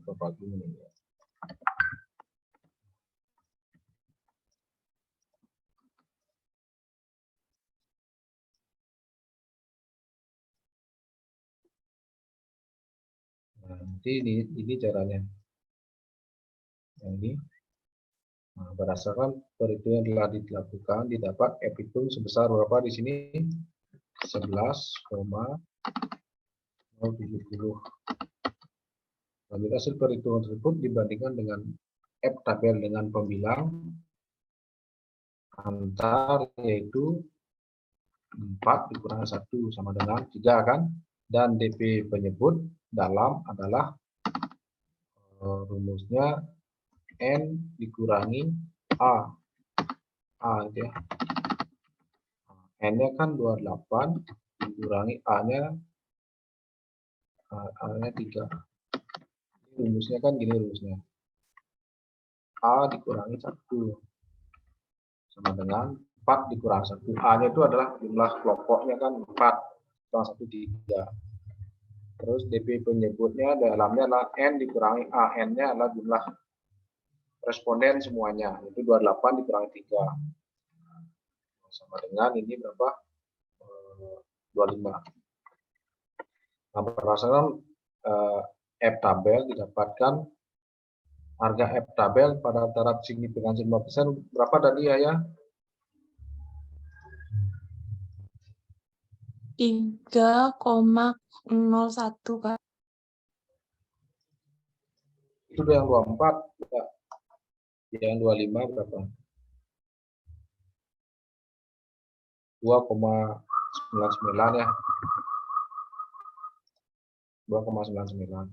Bapak ini ya. Nah, nanti ini caranya. Yang ini. Nah, berdasarkan perhitungan yang telah dilakukan didapat F-hitung sebesar berapa di sini? 11,070. Lanjut hasil perhitungan tersebut dibandingkan dengan F tabel dengan pembilang antar yaitu 4 dikurangi 1 sama dengan 3 kan, dan DP penyebut dalam adalah rumusnya N dikurangi A gitu ya. N-nya kan 28 dikurangi A-nya 3. Rumusnya kan gini rumusnya. A dikurangi 1 sama dengan 4 dikurangi 1. A-nya itu adalah jumlah kelompoknya kan 4 kurang 1 3. Terus DP penyebutnya dalamnya adalah N dikurangi A. N-nya adalah jumlah responden semuanya. Itu 28 dikurangi 3. Sama dengan ini berapa? 25. Nah, berdasarkan F tabel didapatkan harga F tabel pada taraf signifikansi 5% berapa tadi ya? 3,01 Kak. Itu udah yang 24 ya. Yang 25 berapa? 2,99 ya. 2,99.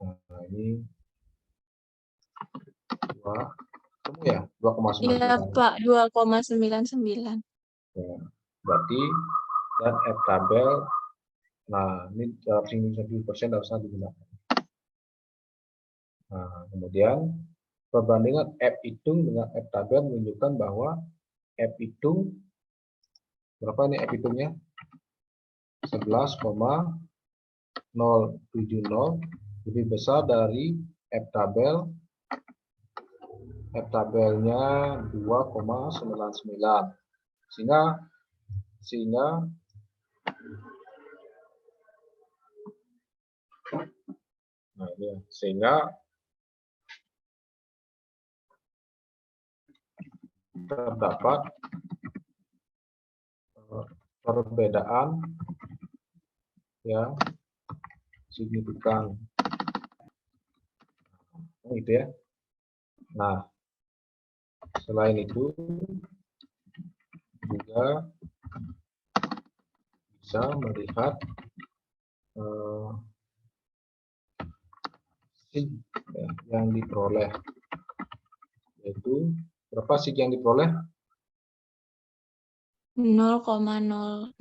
Nah, ini 2, ketemu ya? 2,99. Iya, Pak, 2,99. Ya, berarti dan F tabel, nah ini 1% harusnya digunakan. Nah, kemudian perbandingan F hitung dengan F tabel menunjukkan bahwa F hitung, berapa ini F hitungnya? 11,070 lebih besar dari F tabel. F tabelnya 2,99. Sehingga nah ini ya, sehingga terdapat perbedaan yang signifikan. Gitu ya. Nah, selain itu juga bisa melihat sig ya, yang diperoleh, yaitu berapa sig yang diperoleh? 0,0000.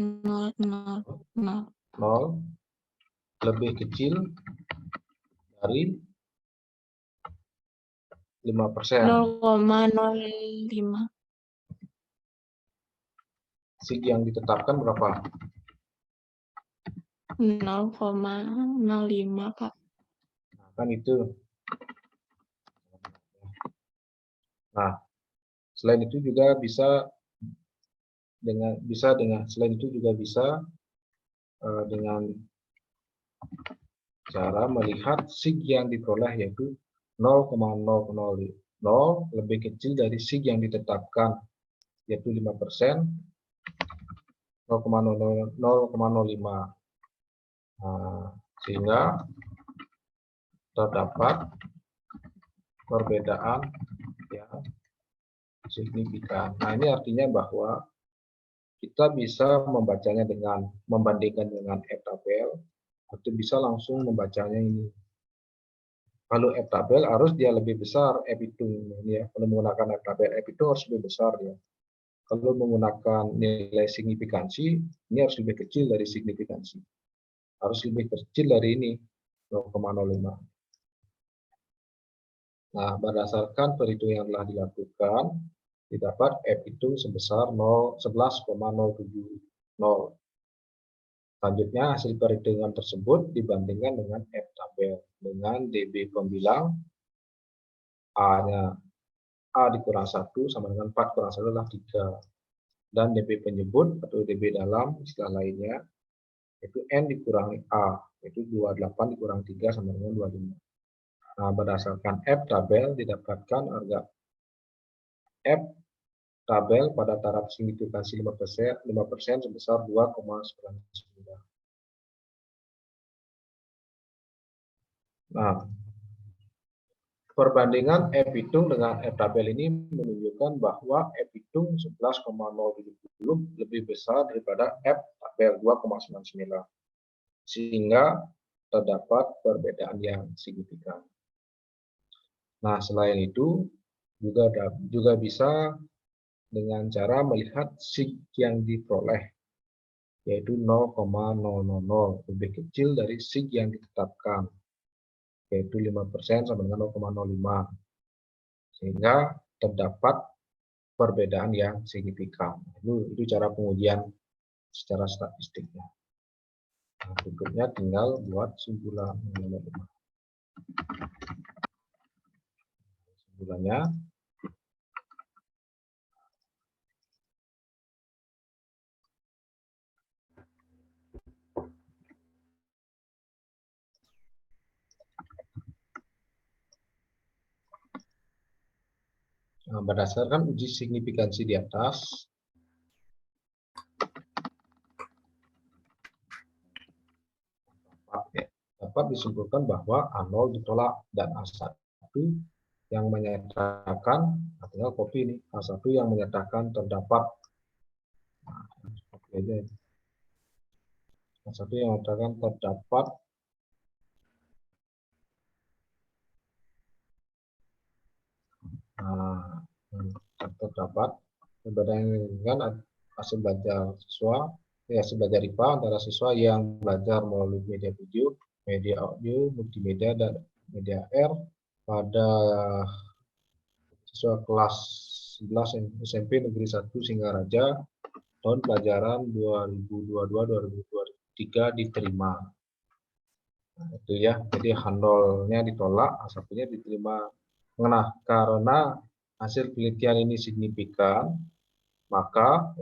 0 lebih kecil dari 5%. 0,05. Sig yang ditetapkan berapa? 0,05, Pak. Nah, kan itu. Nah, selain itu juga bisa selain itu juga bisa dengan cara melihat sig yang diperoleh, yaitu 0,000 lebih kecil dari sig yang ditetapkan, yaitu 5%, 0,05. Nah, sehingga terdapat perbedaan yang signifikan. Nah, ini artinya bahwa kita bisa membacanya dengan membandingkan dengan F tabel, atau bisa langsung membacanya ini. Kalau F tabel harus dia lebih besar F hitung, ya. Kalau menggunakan F tabel, F hitung harus lebih besar ya. Kalau menggunakan nilai signifikansi, ini harus lebih kecil dari signifikansi. Harus lebih kecil dari ini, 0,05. Nah, berdasarkan perhitungan yang telah dilakukan, didapat F hitung sebesar 11,070. Selanjutnya, hasil perhitungan tersebut dibandingkan dengan F tabel dengan DB pembilang A-nya A dikurang 1 sama dengan 4 kurang 1 adalah 3. Dan DB penyebut atau DB dalam istilah lainnya, yaitu N dikurangi A, yaitu 28 dikurang 3 sama dengan 25. Nah, berdasarkan F tabel didapatkan harga F tabel pada taraf signifikansi 5% sebesar 2,99. Nah, perbandingan F hitung dengan F tabel ini menunjukkan bahwa F hitung 11,070 lebih besar daripada F tabel 2,99. Sehingga terdapat perbedaan yang signifikan. Nah, selain itu juga bisa dengan cara melihat sig yang diperoleh, yaitu 0,000 lebih kecil dari sig yang ditetapkan, yaitu 5% sama dengan 0,05. Sehingga terdapat perbedaan yang signifikan. Itu cara pengujian secara statistiknya. Nah, berikutnya tinggal buat simpulan nomor 5. Simpulannya, berdasarkan uji signifikansi di atas, dapat disimpulkan bahwa A0 ditolak dan A1 yang menyatakan, artinya copy ini, A1 yang menyatakan terdapat. Nah, seperti Beda. Yang satu yang mengatakan terdapat terdapat perbedaan dengan hasil belajar siswa, hasil belajar IPA antara siswa yang belajar melalui media video, media audio, multimedia, dan media R pada siswa kelas 11 SMP Negeri 1 Singaraja tahun pelajaran 2022-2023 diterima. Nah, itu ya, jadi handolnya ditolak, satunya diterima. Nah, karena hasil penelitian ini signifikan, maka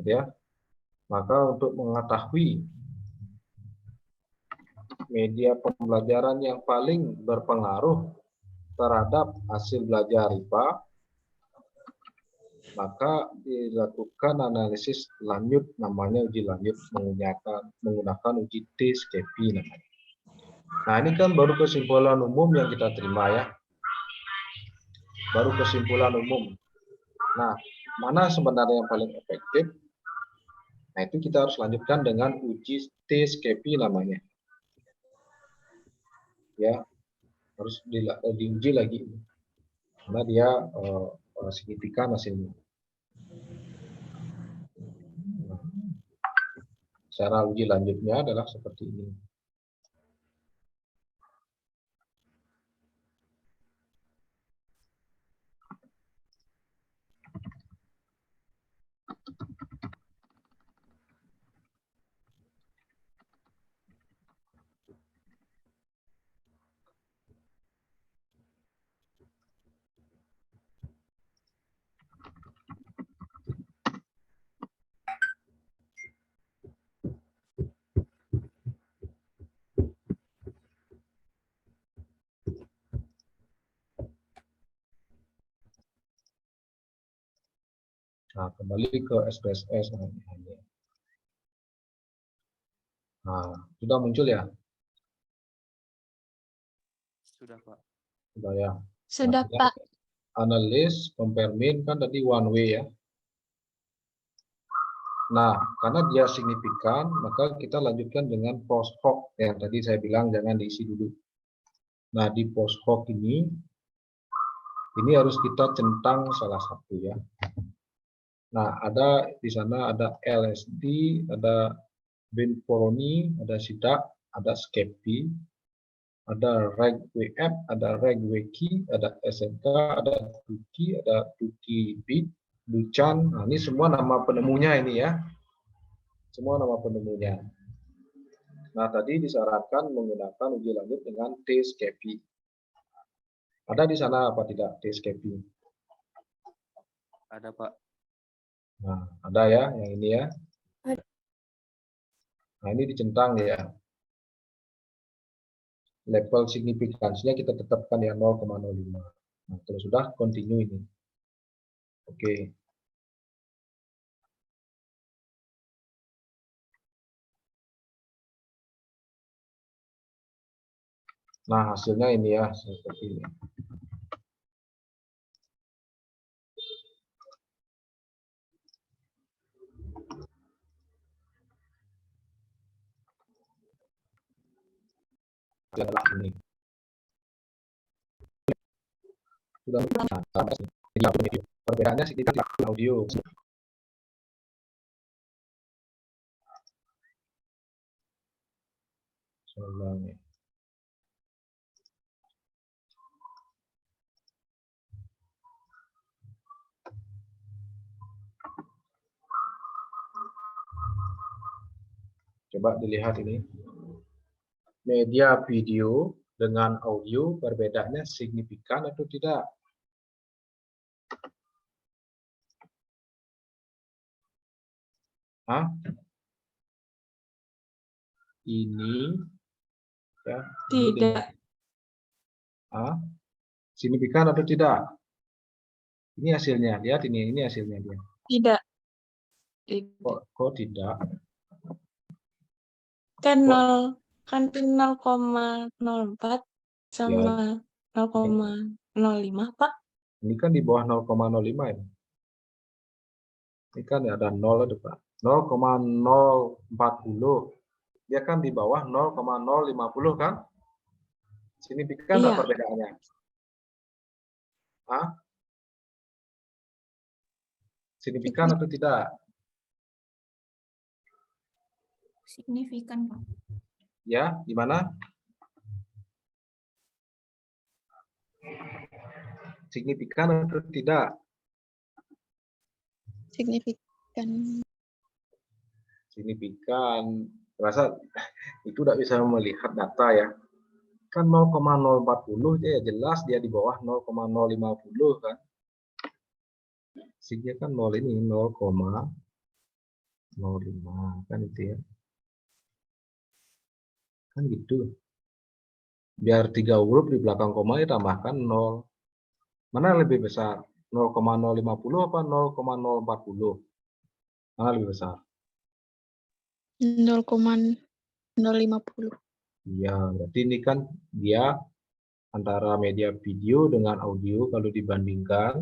untuk mengetahui media pembelajaran yang paling berpengaruh terhadap hasil belajar IPA, maka dilakukan analisis lanjut, namanya uji lanjut menggunakan uji T-SCPI namanya. Nah, ini kan baru kesimpulan umum yang kita terima ya. Baru kesimpulan umum. Nah, mana sebenarnya yang paling efektif? Nah, itu kita harus lanjutkan dengan uji T-SCPI namanya. Ya, harus diuji lagi. Karena dia signifikan hasilnya. Nah, cara uji lanjutnya adalah seperti ini. Nah, kembali ke SPSS. Nah, sudah muncul ya? Sudah, Pak. Sudah ya. Sudah, Nah, Pak. Analis, compare mean kan tadi one way ya. Nah, karena dia signifikan, maka kita lanjutkan dengan post hoc yang tadi saya bilang jangan diisi dulu. Nah, di post hoc ini harus kita centang salah satu ya. Nah, ada di sana ada LSD, ada Benforoni, ada SIDAC, ada SCPI, ada RegWF, ada RegWiki, ada SMK, ada Tuki, ada TukiBit, Ducan. Nah, ini semua nama penemunya ini ya. Semua nama penemunya. Nah, tadi disarankan menggunakan uji lanjut dengan T-SCPI. Ada di sana apa tidak T-SCPI? Ada, Pak. Nah, ada ya yang ini ya. Nah, ini dicentang ya. Level signifikansinya kita tetapkan ya 0,05. Nah, kalau sudah continue ini. Oke. Nah, hasilnya ini ya seperti ini. Adalah ini. Sudah perbedaannya signifikan audio. Soalnya. Coba dilihat ini. Media video dengan audio perbedaannya signifikan atau tidak? Hah? Ini ya. Tidak. Hah? Signifikan atau tidak? Ini hasilnya. Lihat ini hasilnya dia. Tidak. Kok tidak? Kan 0,04 sama 0,05, Pak. Ini kan di bawah 0,05 ini. Ini kan ada 0 ada, Pak. 0,040. Dia kan di bawah 0,050 kan? Signifikan nggak Iya. perbedaannya? Hah? Signifikan atau tidak? Signifikan, Pak. Ya, gimana? Signifikan atau tidak? Signifikan. Signifikan. Rasa itu tidak bisa melihat data ya. Kan 0,040 dia ya jelas dia di bawah 0,050 kan. Signya kan 0 ini 0,05 kan itu ya. Kan gitu. Biar 3 huruf di belakang koma ditambahkan 0. Mana yang lebih besar? 0,050 apa 0,040? Mana lebih besar? 0,050. Iya, berarti ini kan dia antara media video dengan audio kalau dibandingkan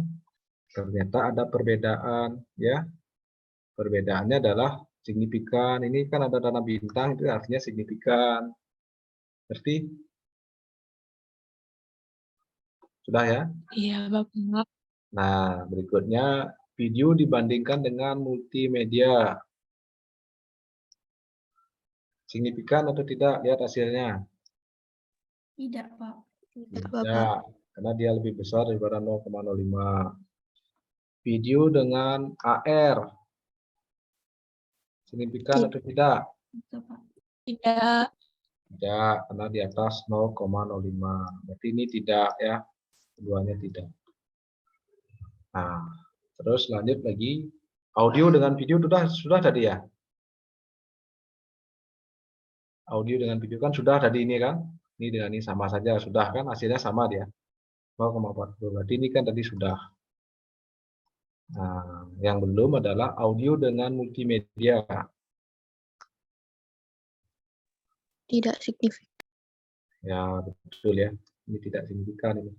ternyata ada perbedaan ya. Perbedaannya adalah signifikan. Ini kan ada tanda bintang itu artinya signifikan. Berarti sudah ya? Iya, Bapak. Nah, berikutnya video dibandingkan dengan multimedia. Signifikan atau tidak? Lihat hasilnya. Tidak, Pak. Tidak, Bapak. Tidak, karena dia lebih besar daripada 0,05. Video dengan AR. Signifikan atau tidak? Itu, Pak. Tidak. Tidak, karena di atas 0,05. Berarti ini tidak ya. Keduanya tidak. Nah, terus lanjut lagi. Audio dengan video sudah tadi ya? Audio dengan video kan sudah tadi ini kan? Ini dengan ini sama saja, sudah kan? Hasilnya sama dia. 0,40. Berarti ini kan tadi sudah. Nah, yang belum adalah audio dengan multimedia. Tidak signifikan. Ya, betul ya. Ini tidak signifikan ini.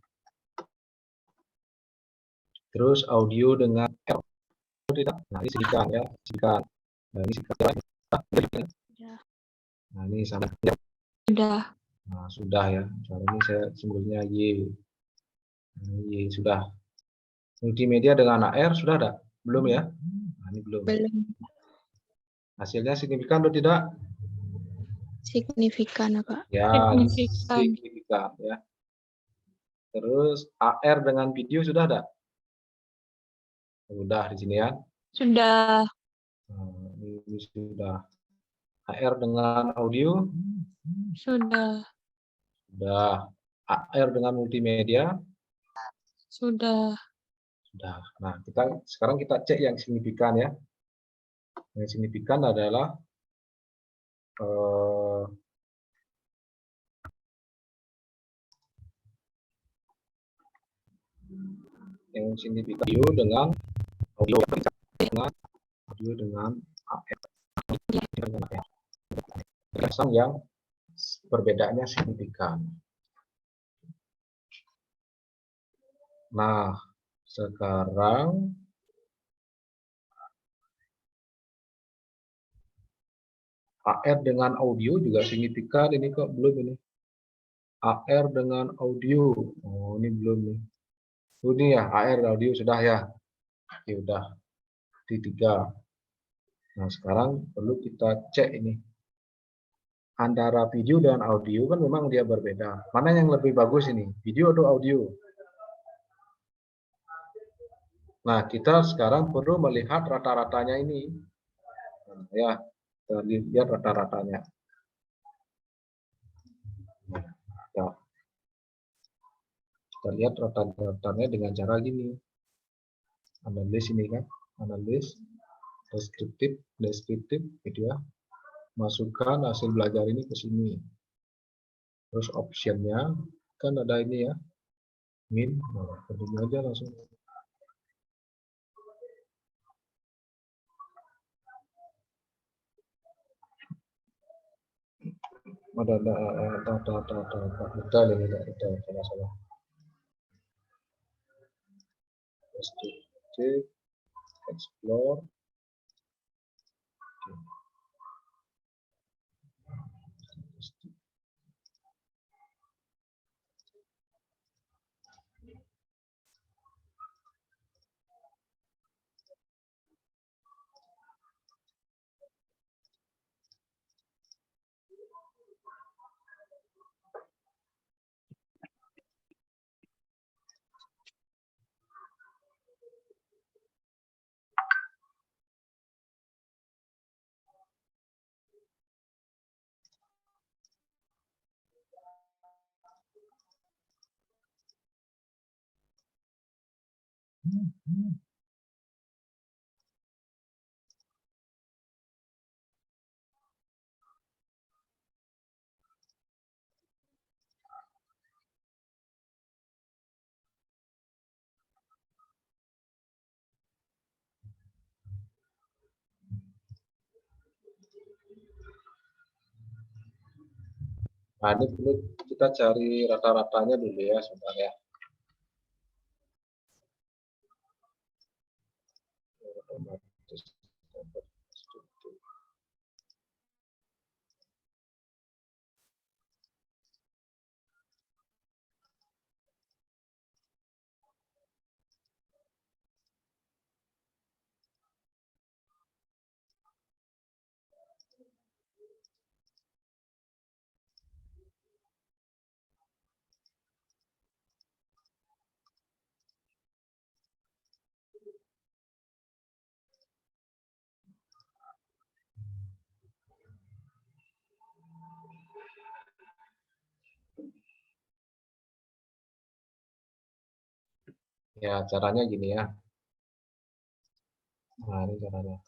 Terus audio dengan tidak. Nah, ini signifikan ya, signifikan. Nah, ini signifikan. Nah, ini sama. Sudah. Nah, sudah ya. Soalnya ini saya simbolnya Y. Nah, Y sudah. Multimedia dengan AR sudah ada? Belum ya? Nah, ini belum. Belum Hasilnya signifikan atau tidak? signifikan, Pak. Ya, Signifikan. signifikan ya. Terus AR dengan video sudah ada? Sudah di sini ya. Sudah. Nah, ini sudah. AR dengan audio Sudah. sudah. AR dengan multimedia Sudah. sudah. Nah, sekarang kita cek yang signifikan ya. Yang signifikan adalah yang signifikan audio dengan AR. Yang perbedaannya signifikan. Nah, sekarang AR dengan audio juga signifikan. Ini kok belum ini. AR dengan audio. Oh, ini belum nih. Oh, ini ya, AR audio sudah ya. Oke, udah. Di 3. Nah, sekarang perlu kita cek ini. Antara video dan audio kan memang dia berbeda. Mana yang lebih bagus ini? Video atau audio? Nah, kita sekarang perlu melihat rata-ratanya ini. Nah, ya, kita lihat rata-ratanya. Nah, kita lihat rata-ratanya dengan cara gini. Analis ini kan, analis, deskriptif, gitu ya. Masukkan hasil belajar ini ke sini. Terus optionnya kan ada ini ya, min. Nah, ini aja langsung. Ada ini ada salah. Deskriptif, explore, Nah, ini perlu kita cari rata-ratanya dulu ya sebentar ya. Ya, caranya gini ya. Nah, ini caranya.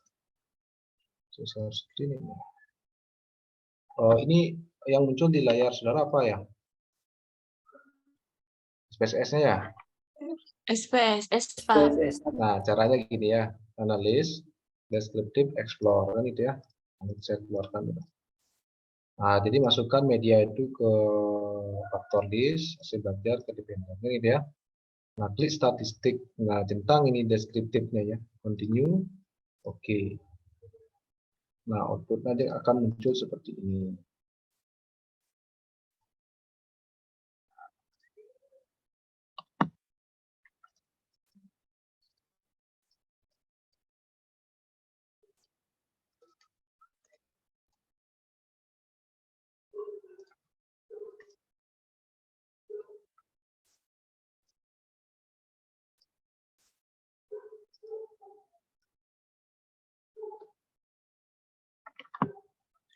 Share screen ini. Oh, ini yang muncul di layar saudara apa ya? SPSS-nya ya? SPS, SPA. Nah, caranya gini ya. Analis, descriptive, explore. Kan itu ya. Nanti saya keluarkan. Nah, jadi masukkan media itu ke faktor list, hasil belajar, ke dependent. Gitu ya. Nah, klik statistik. Nah, centang ini deskriptifnya ya. Continue. Oke. Nah, output nanti akan muncul seperti ini.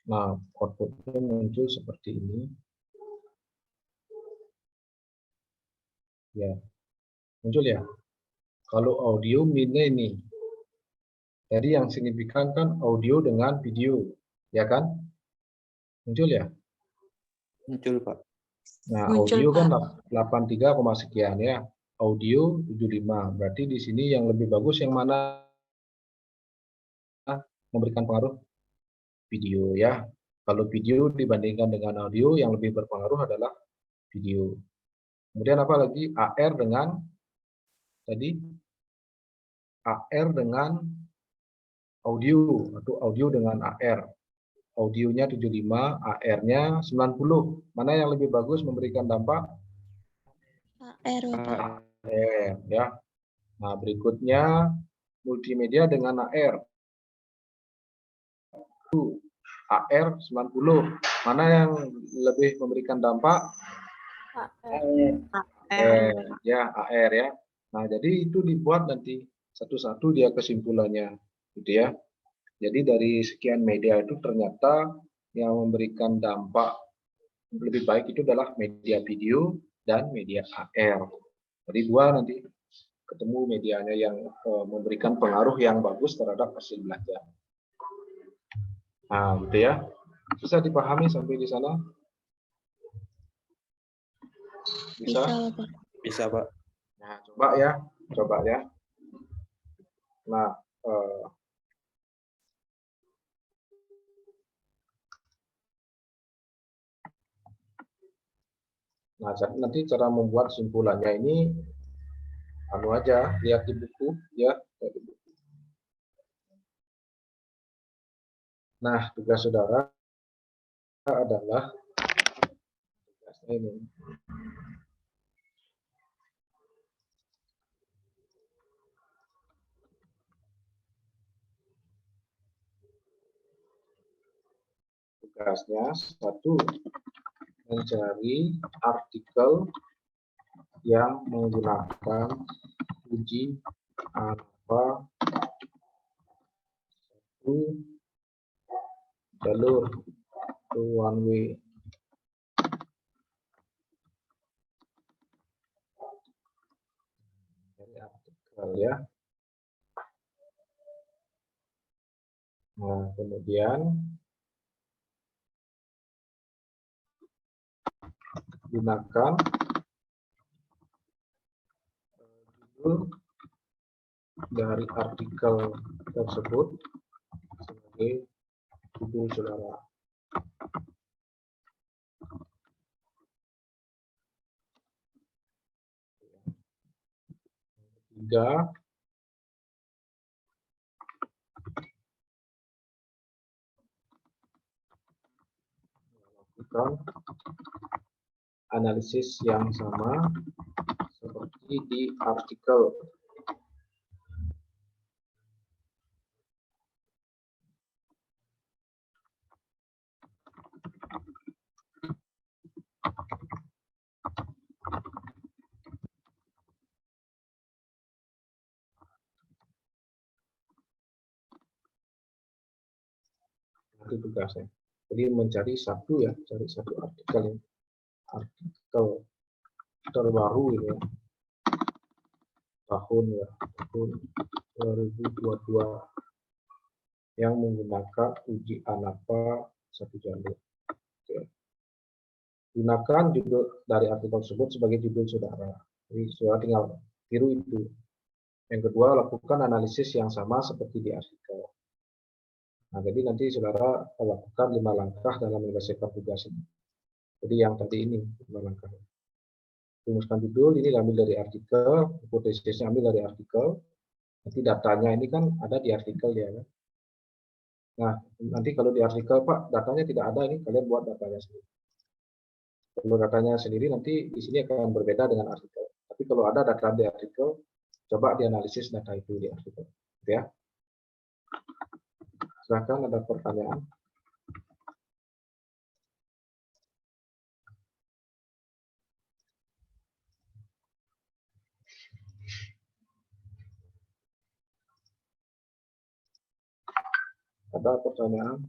Nah, outputnya muncul seperti ini. Ya, muncul ya. Kalau audio minnya ini. Jadi yang signifikan kan audio dengan video, ya kan? Muncul ya. Muncul, Pak. Nah, Muncul, audio kan Pak. 83, sekian ya. Audio 75. Berarti di sini yang lebih bagus yang mana memberikan pengaruh? Video ya. Kalau video dibandingkan dengan audio yang lebih berpengaruh adalah video. Kemudian apa lagi? AR dengan tadi AR dengan audio atau audio dengan AR. Audionya 75, AR-nya 90. Mana yang lebih bagus memberikan dampak? AR, Bapak. AR ya. Nah, berikutnya multimedia dengan AR. AR 90. Mana yang lebih memberikan dampak? Ya, AR ya. Nah, jadi itu dibuat nanti satu-satu dia kesimpulannya, gitu ya. Jadi dari sekian media itu ternyata yang memberikan dampak lebih baik itu adalah media video dan media AR. Jadi dua nanti ketemu medianya yang memberikan pengaruh yang bagus terhadap hasil belajar. Nah, gitu ya. Bisa dipahami sampai di sana? Bisa, Bapak. Bisa, Pak. Nah, coba ya. Nah, nanti cara membuat simpulannya ini anu aja, lihat di buku ya. Nah, tugas saudara adalah tugasnya ini. Tugasnya satu, mencari artikel yang menggunakan uji alfa satu jalur to one way. Dari artikel ya. Nah, kemudian gunakan judul dari artikel tersebut sebagai judul saudara. Ketiga, lakukan analisis yang sama seperti di artikel. Itu tugasnya. Jadi mencari satu ya, cari satu artikel terbaru gitu ya. Tahun 2022 yang menggunakan uji ANAPA satu jalur. Oke. Gunakan judul dari artikel tersebut sebagai judul saudara. Jadi saudara tinggal tiru itu. Yang kedua, lakukan analisis yang sama seperti di artikel. Nah, jadi nanti saudara lakukan 5 langkah dalam menyelesaikan tugas ini. Jadi yang tadi ini 5 langkah. Rumuskan judul, ini ambil dari artikel, hipotesisnya ambil dari artikel. Nanti datanya ini kan ada di artikel ya. Nah, nanti kalau di artikel Pak, datanya tidak ada, ini kalian buat datanya sendiri. Kalau datanya sendiri nanti di sini akan berbeda dengan artikel. Tapi kalau ada data di artikel, coba dianalisis data itu di artikel. Ya. Silakan ada pertanyaan. Ada pertanyaan?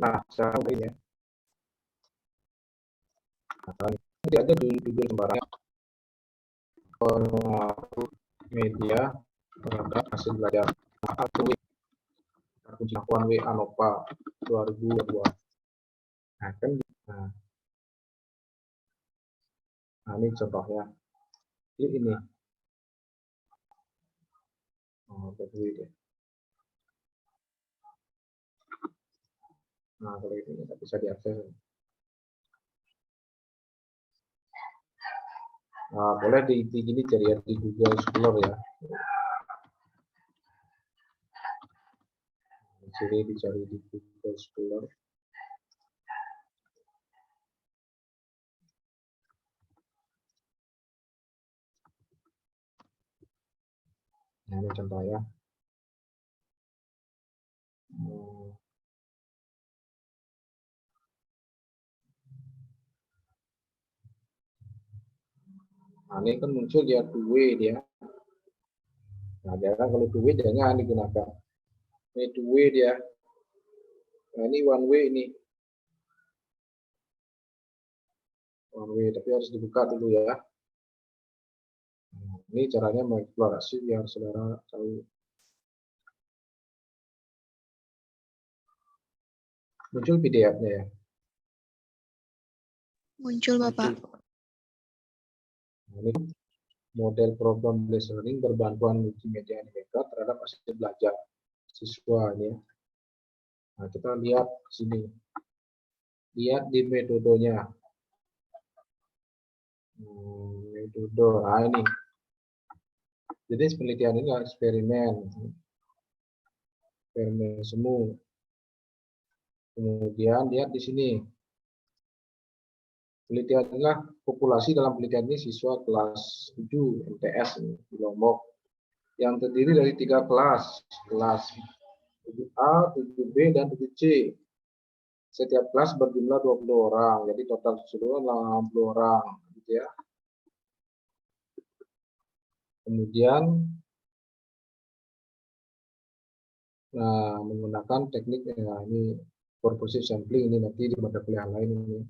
Nah, sekarang ini ya. Nanti ada judul sembarang pengaruh media terhadap hasil belajar. Kunci One Way ANOPA 2022. Nah, kan, nah ini contohnya. Ini. Oh, deh. Nah, kalau ini tidak bisa diakses. Nah, boleh di gini cari di Google Scholar ya. Di sini dicari di Google Scholar. Nah, ini contoh ya. Hmm. Nah, ini kan muncul dia two way dia. Nah, jangan kalau two way jangan digunakan. Ini two way dia. Nah, ini one way ini. One way, tapi harus dibuka dulu ya. Nah, ini caranya mengeksplorasi biar saudara tahu. Muncul PDF-nya ya. Muncul, Bapak. Nah, ini model program based learning berbantuan multimedia animator terhadap hasil belajar siswa ini ya. Nah, kita lihat ke sini. Lihat di metodenya. Metode. Nah, ini. Jadi penelitian ini adalah eksperimen semu. Kemudian lihat di sini. Penelitian adalah populasi dalam penelitian ini siswa kelas 7 MTS ini, di Lombok. Yang terdiri dari 3 kelas. Kelas 7A, 7B, dan 7C. Setiap kelas berjumlah 20 orang. Jadi total keseluruhan 80 orang. Gitu ya. Kemudian menggunakan teknik ini purposive sampling, ini nanti di mata kuliah lain ini.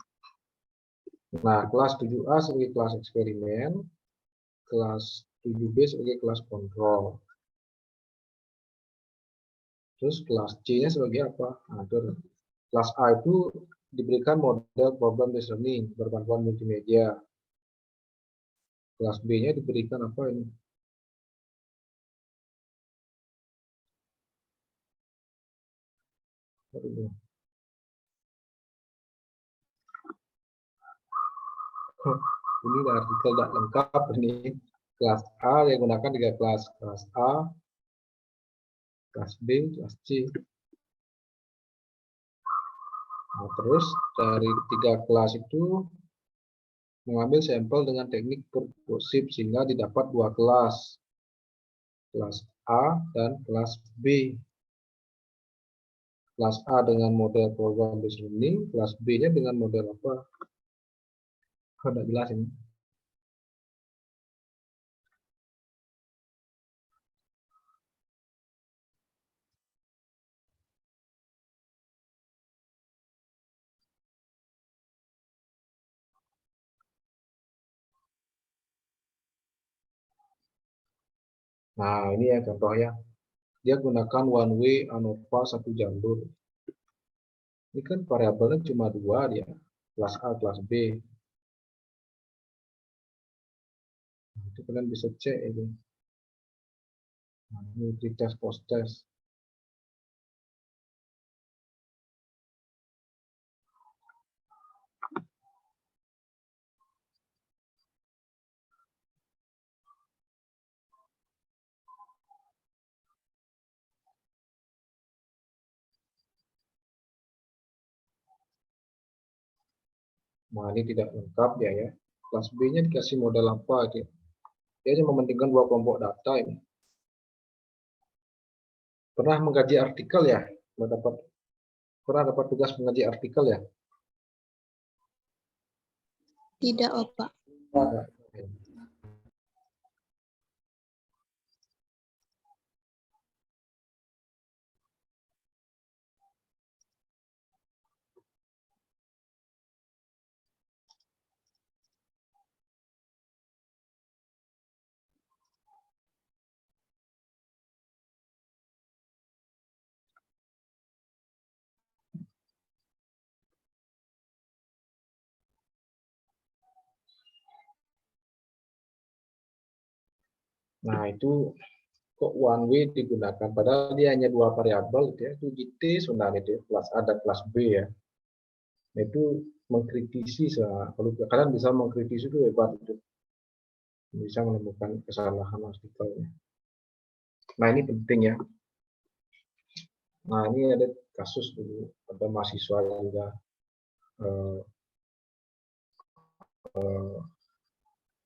Nah, kelas 7A sebagai kelas eksperimen, kelas 7B sebagai kelas kontrol. Terus kelas C-nya sebagai apa? Nah, kelas A itu diberikan model program based learning berbantuan multimedia. Kelas B-nya diberikan apa ini? Ini artikel tidak lengkap ini. Kelas A yang gunakan 3 kelas. Kelas A, kelas B, kelas C. Nah, terus dari 3 kelas itu mengambil sampel dengan teknik purposive sehingga didapat 2 kelas. Kelas A dan kelas B. Kelas A dengan model program based learning, kelas B-nya dengan model apa? Tidak jelas ini. Nah, ini ya contoh ya. Dia gunakan one way ANOVA 1 jalur. Ini kan variabelnya cuma 2 dia. Kelas A, kelas B. Nah, itu kalian bisa cek itu. Nah, ini pretest post test. Nah, ini tidak lengkap dia ya. Kelas B-nya dikasih model apa dia? Dia hanya mementingkan 2 kelompok data ini. Pernah mengkaji artikel ya? Pernah dapat tugas mengkaji artikel ya? Tidak, Bapak. Nah, itu kok one way digunakan? Padahal dia hanya 2 variabel, ya. Itu GT sebenarnya itu, kelas A dan kelas B ya. Nah, itu mengkritisi, kalau kalian bisa mengkritisi itu hebat itu. Bisa menemukan kesalahan artikelnya. Nah, ini penting ya. Nah, ini ada kasus dulu, ada mahasiswa juga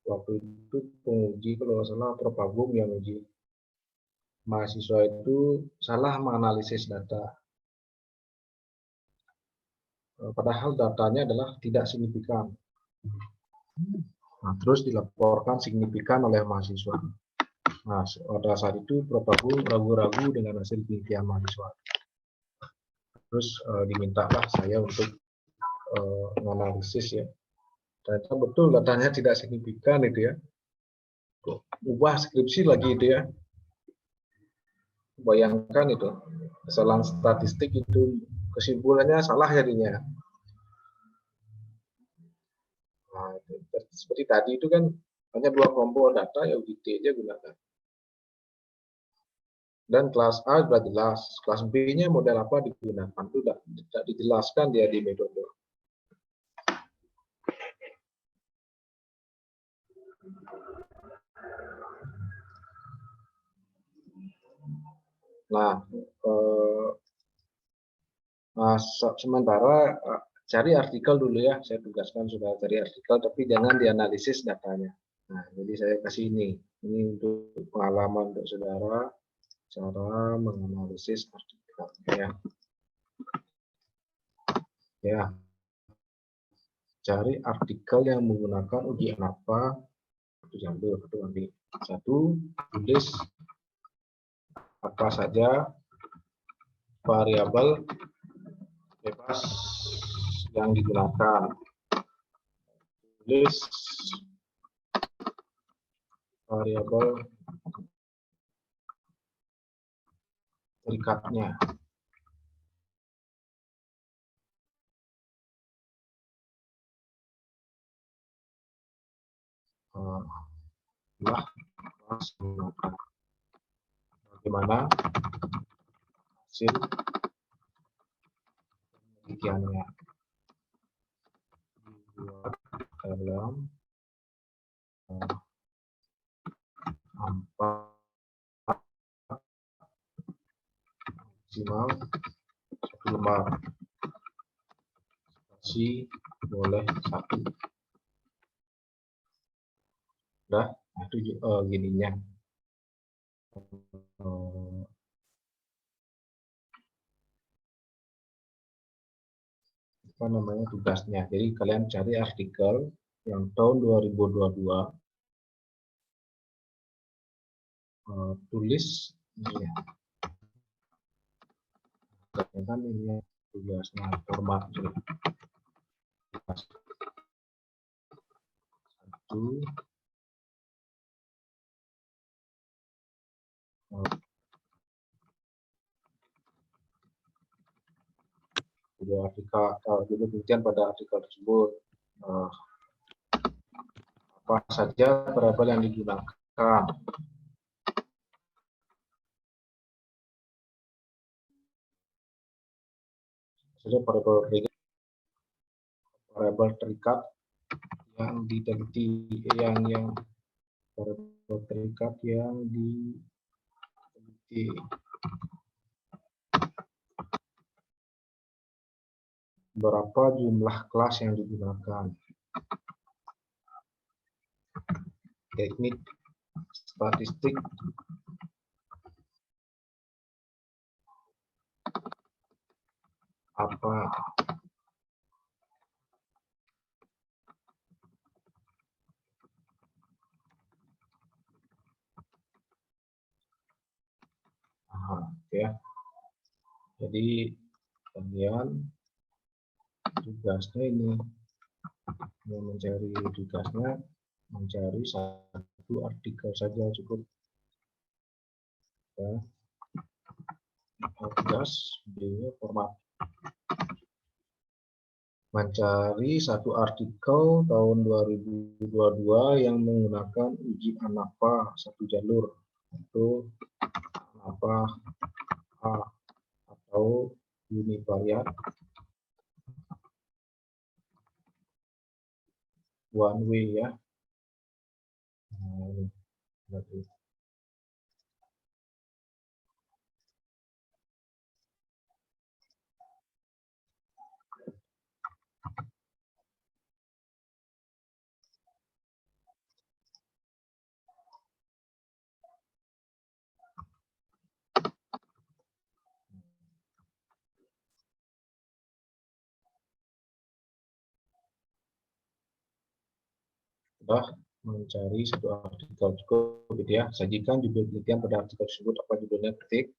waktu itu penguji, kalau nggak salah Propagum yang uji. mahasiswa itu salah menganalisis data. Padahal datanya adalah tidak signifikan. Nah, terus dilaporkan signifikan oleh mahasiswa. Nah, pada saat itu Prof. Abu ragu-ragu dengan hasil penelitian mahasiswa. Terus dimintalah saya untuk menganalisis ya. Ternyata betul datanya tidak signifikan itu ya. Ubah skripsi lagi itu ya. Bayangkan itu, kesalahan statistik itu kesimpulannya salah jadinya. Nah, seperti tadi itu kan hanya 2 kelompok data ya UGT aja gunakan. Dan kelas A sudah jelas, kelas B-nya model apa digunakan itu tidak dijelaskan dia di metode. Nah, sementara cari artikel dulu ya, saya tugaskan sudah cari artikel, tapi jangan dianalisis datanya. Nah, jadi saya kasih ini untuk pengalaman untuk saudara, cara menganalisis artikel ya. Ya, cari artikel yang menggunakan ujian apa, itu jalur itu nanti. 1, tulis apa saja variabel bebas yang digunakan. Tulis variabel terikatnya. Bagaimana hasil penelitiannya dibuat dalam 4 maksimal 1 lembar. Spasi boleh 1. Udah, itu gininya. Apa namanya tugasnya. Jadi kalian cari artikel yang tahun 2022, tulis ini. Kan ini tugasnya format tugas 1 artikel jadi penelitian pada artikel tersebut apa saja variabel yang digunakan. Jadi variabel terikat yang diteliti, yang variabel terikat yang diteliti. Berapa jumlah kelas yang digunakan. Teknik statistik apa. Ya. Jadi kalian tugasnya ini mencari 1 artikel saja cukup ya. Tugas B-nya format mencari 1 artikel tahun 2022 yang menggunakan uji ANAPA 1 jalur itu ANAPA A atau univariate one way ya. Nah, ini. sudah mencari satu artikel cukup gitu ya. Sajikan judul penelitian pada artikel tersebut, apa judulnya, ketik.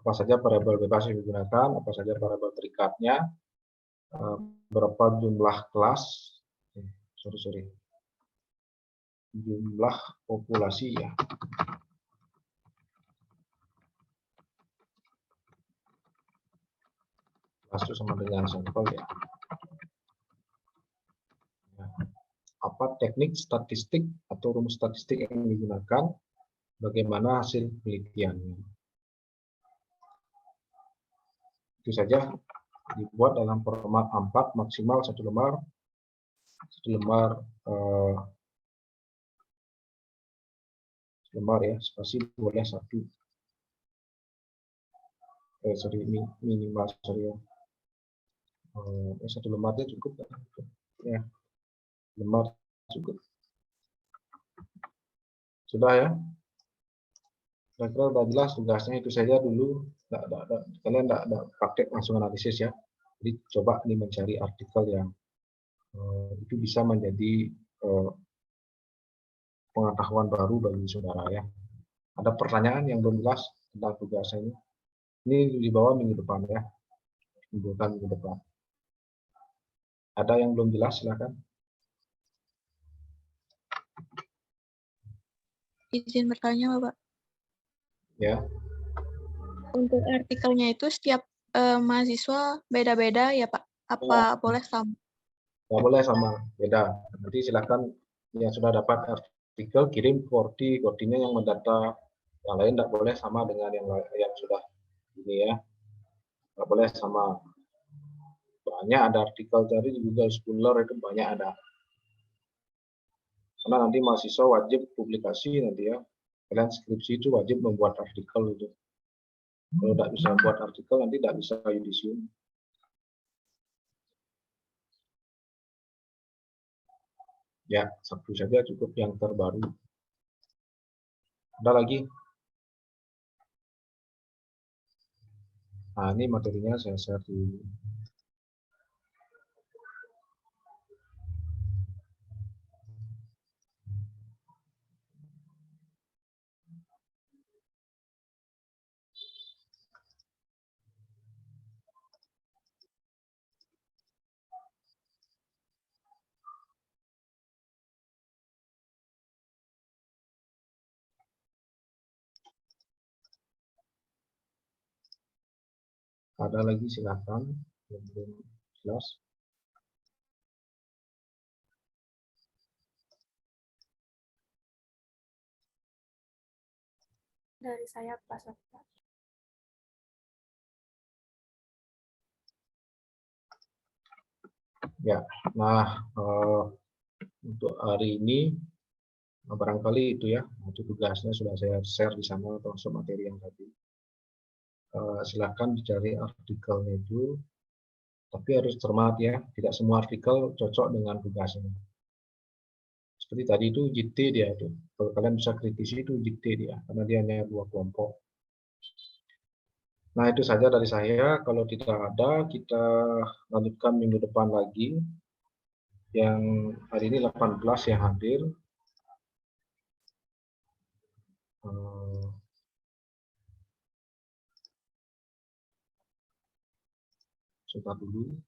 Apa saja variabel bebas yang digunakan, apa saja variabel terikatnya, berapa jumlah kelas, jumlah populasi ya. Kelas itu sama dengan sampel ya. Apa teknik statistik atau rumus statistik yang digunakan, bagaimana hasil penelitiannya. Itu saja, dibuat dalam format A4 maksimal 1 lembar. 1 lembar ya, spasi boleh 1. Minimal sorry ya. 1 lembarnya cukup ya. Lembar cukup. Sudah ya. Kira-kira udah jelas tugasnya, itu saja dulu. Kalian tidak praktek langsung analisis ya. Jadi coba nih mencari artikel yang itu bisa menjadi pengetahuan baru bagi saudara ya. Ada pertanyaan yang belum jelas tentang tugasnya ini? Ini dibawa minggu depan ya. Minggu depan. Ada yang belum jelas, silakan. Izin bertanya, Bapak. Ya. Untuk artikelnya itu setiap mahasiswa beda-beda ya, Pak? Apa boleh sama? Nggak boleh sama, beda. Nanti silakan yang sudah dapat artikel kirim koordinnya yang mendata. Yang lain tidak boleh sama dengan yang sudah ini ya. Nggak boleh sama. Banyak ada artikel dari Google Scholar itu banyak ada. Karena nanti mahasiswa wajib publikasi nanti ya. Kalian skripsi itu wajib membuat artikel itu. Kalau tidak bisa buat artikel nanti tidak bisa yudisium. Ya, 1 saja cukup yang terbaru. Ada lagi? Nah, ini materinya saya share dulu. Ada lagi silakan, yang belum jelas. Dari saya Pak Sofia. Ya, nah untuk hari ini barangkali itu ya, itu tugasnya sudah saya share di sana termasuk materi yang tadi. Silakan dicari artikelnya itu, tapi harus cermat ya, tidak semua artikel cocok dengan tugasnya. Seperti tadi itu JT dia itu, kalau kalian bisa kritisi itu JT dia, karena dia hanya 2 kelompok. Nah itu saja dari saya, kalau tidak ada kita lanjutkan minggu depan lagi. Yang hari ini 18 yang hadir. Sebentar dulu.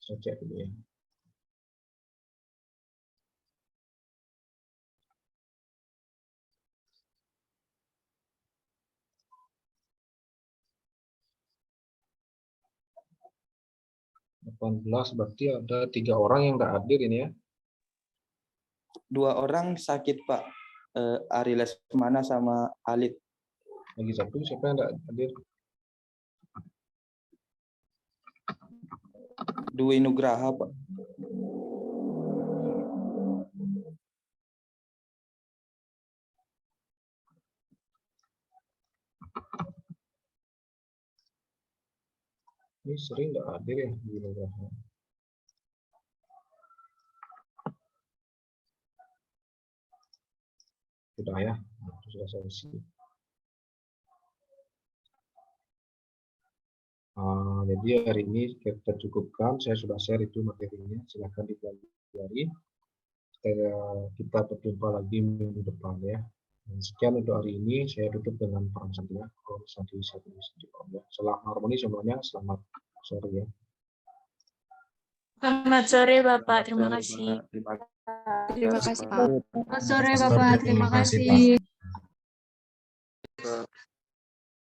Saya cek dulu ya. Berarti ada 3 orang yang tidak hadir ini ya. 2 orang sakit, Pak. Ari Lesmana sama Alit. Lagi 1, siapa yang tidak hadir? Dwi Nugraha, Pak. Ini sering tidak hadir ya di Nugraha. Sudah ya, sudah saya isi. Jadi hari ini kita cukupkan. Saya sudah share itu materinya. Silahkan dipelajari. Kita berjumpa lagi minggu depan ya. Sekian untuk hari ini. Saya tutup dengan peran saya. Selamat harmoni semuanya. Selamat sore ya. Selamat sore Bapak, terima kasih. Terima kasih, Pak. Selamat sore Bapak, terima kasih.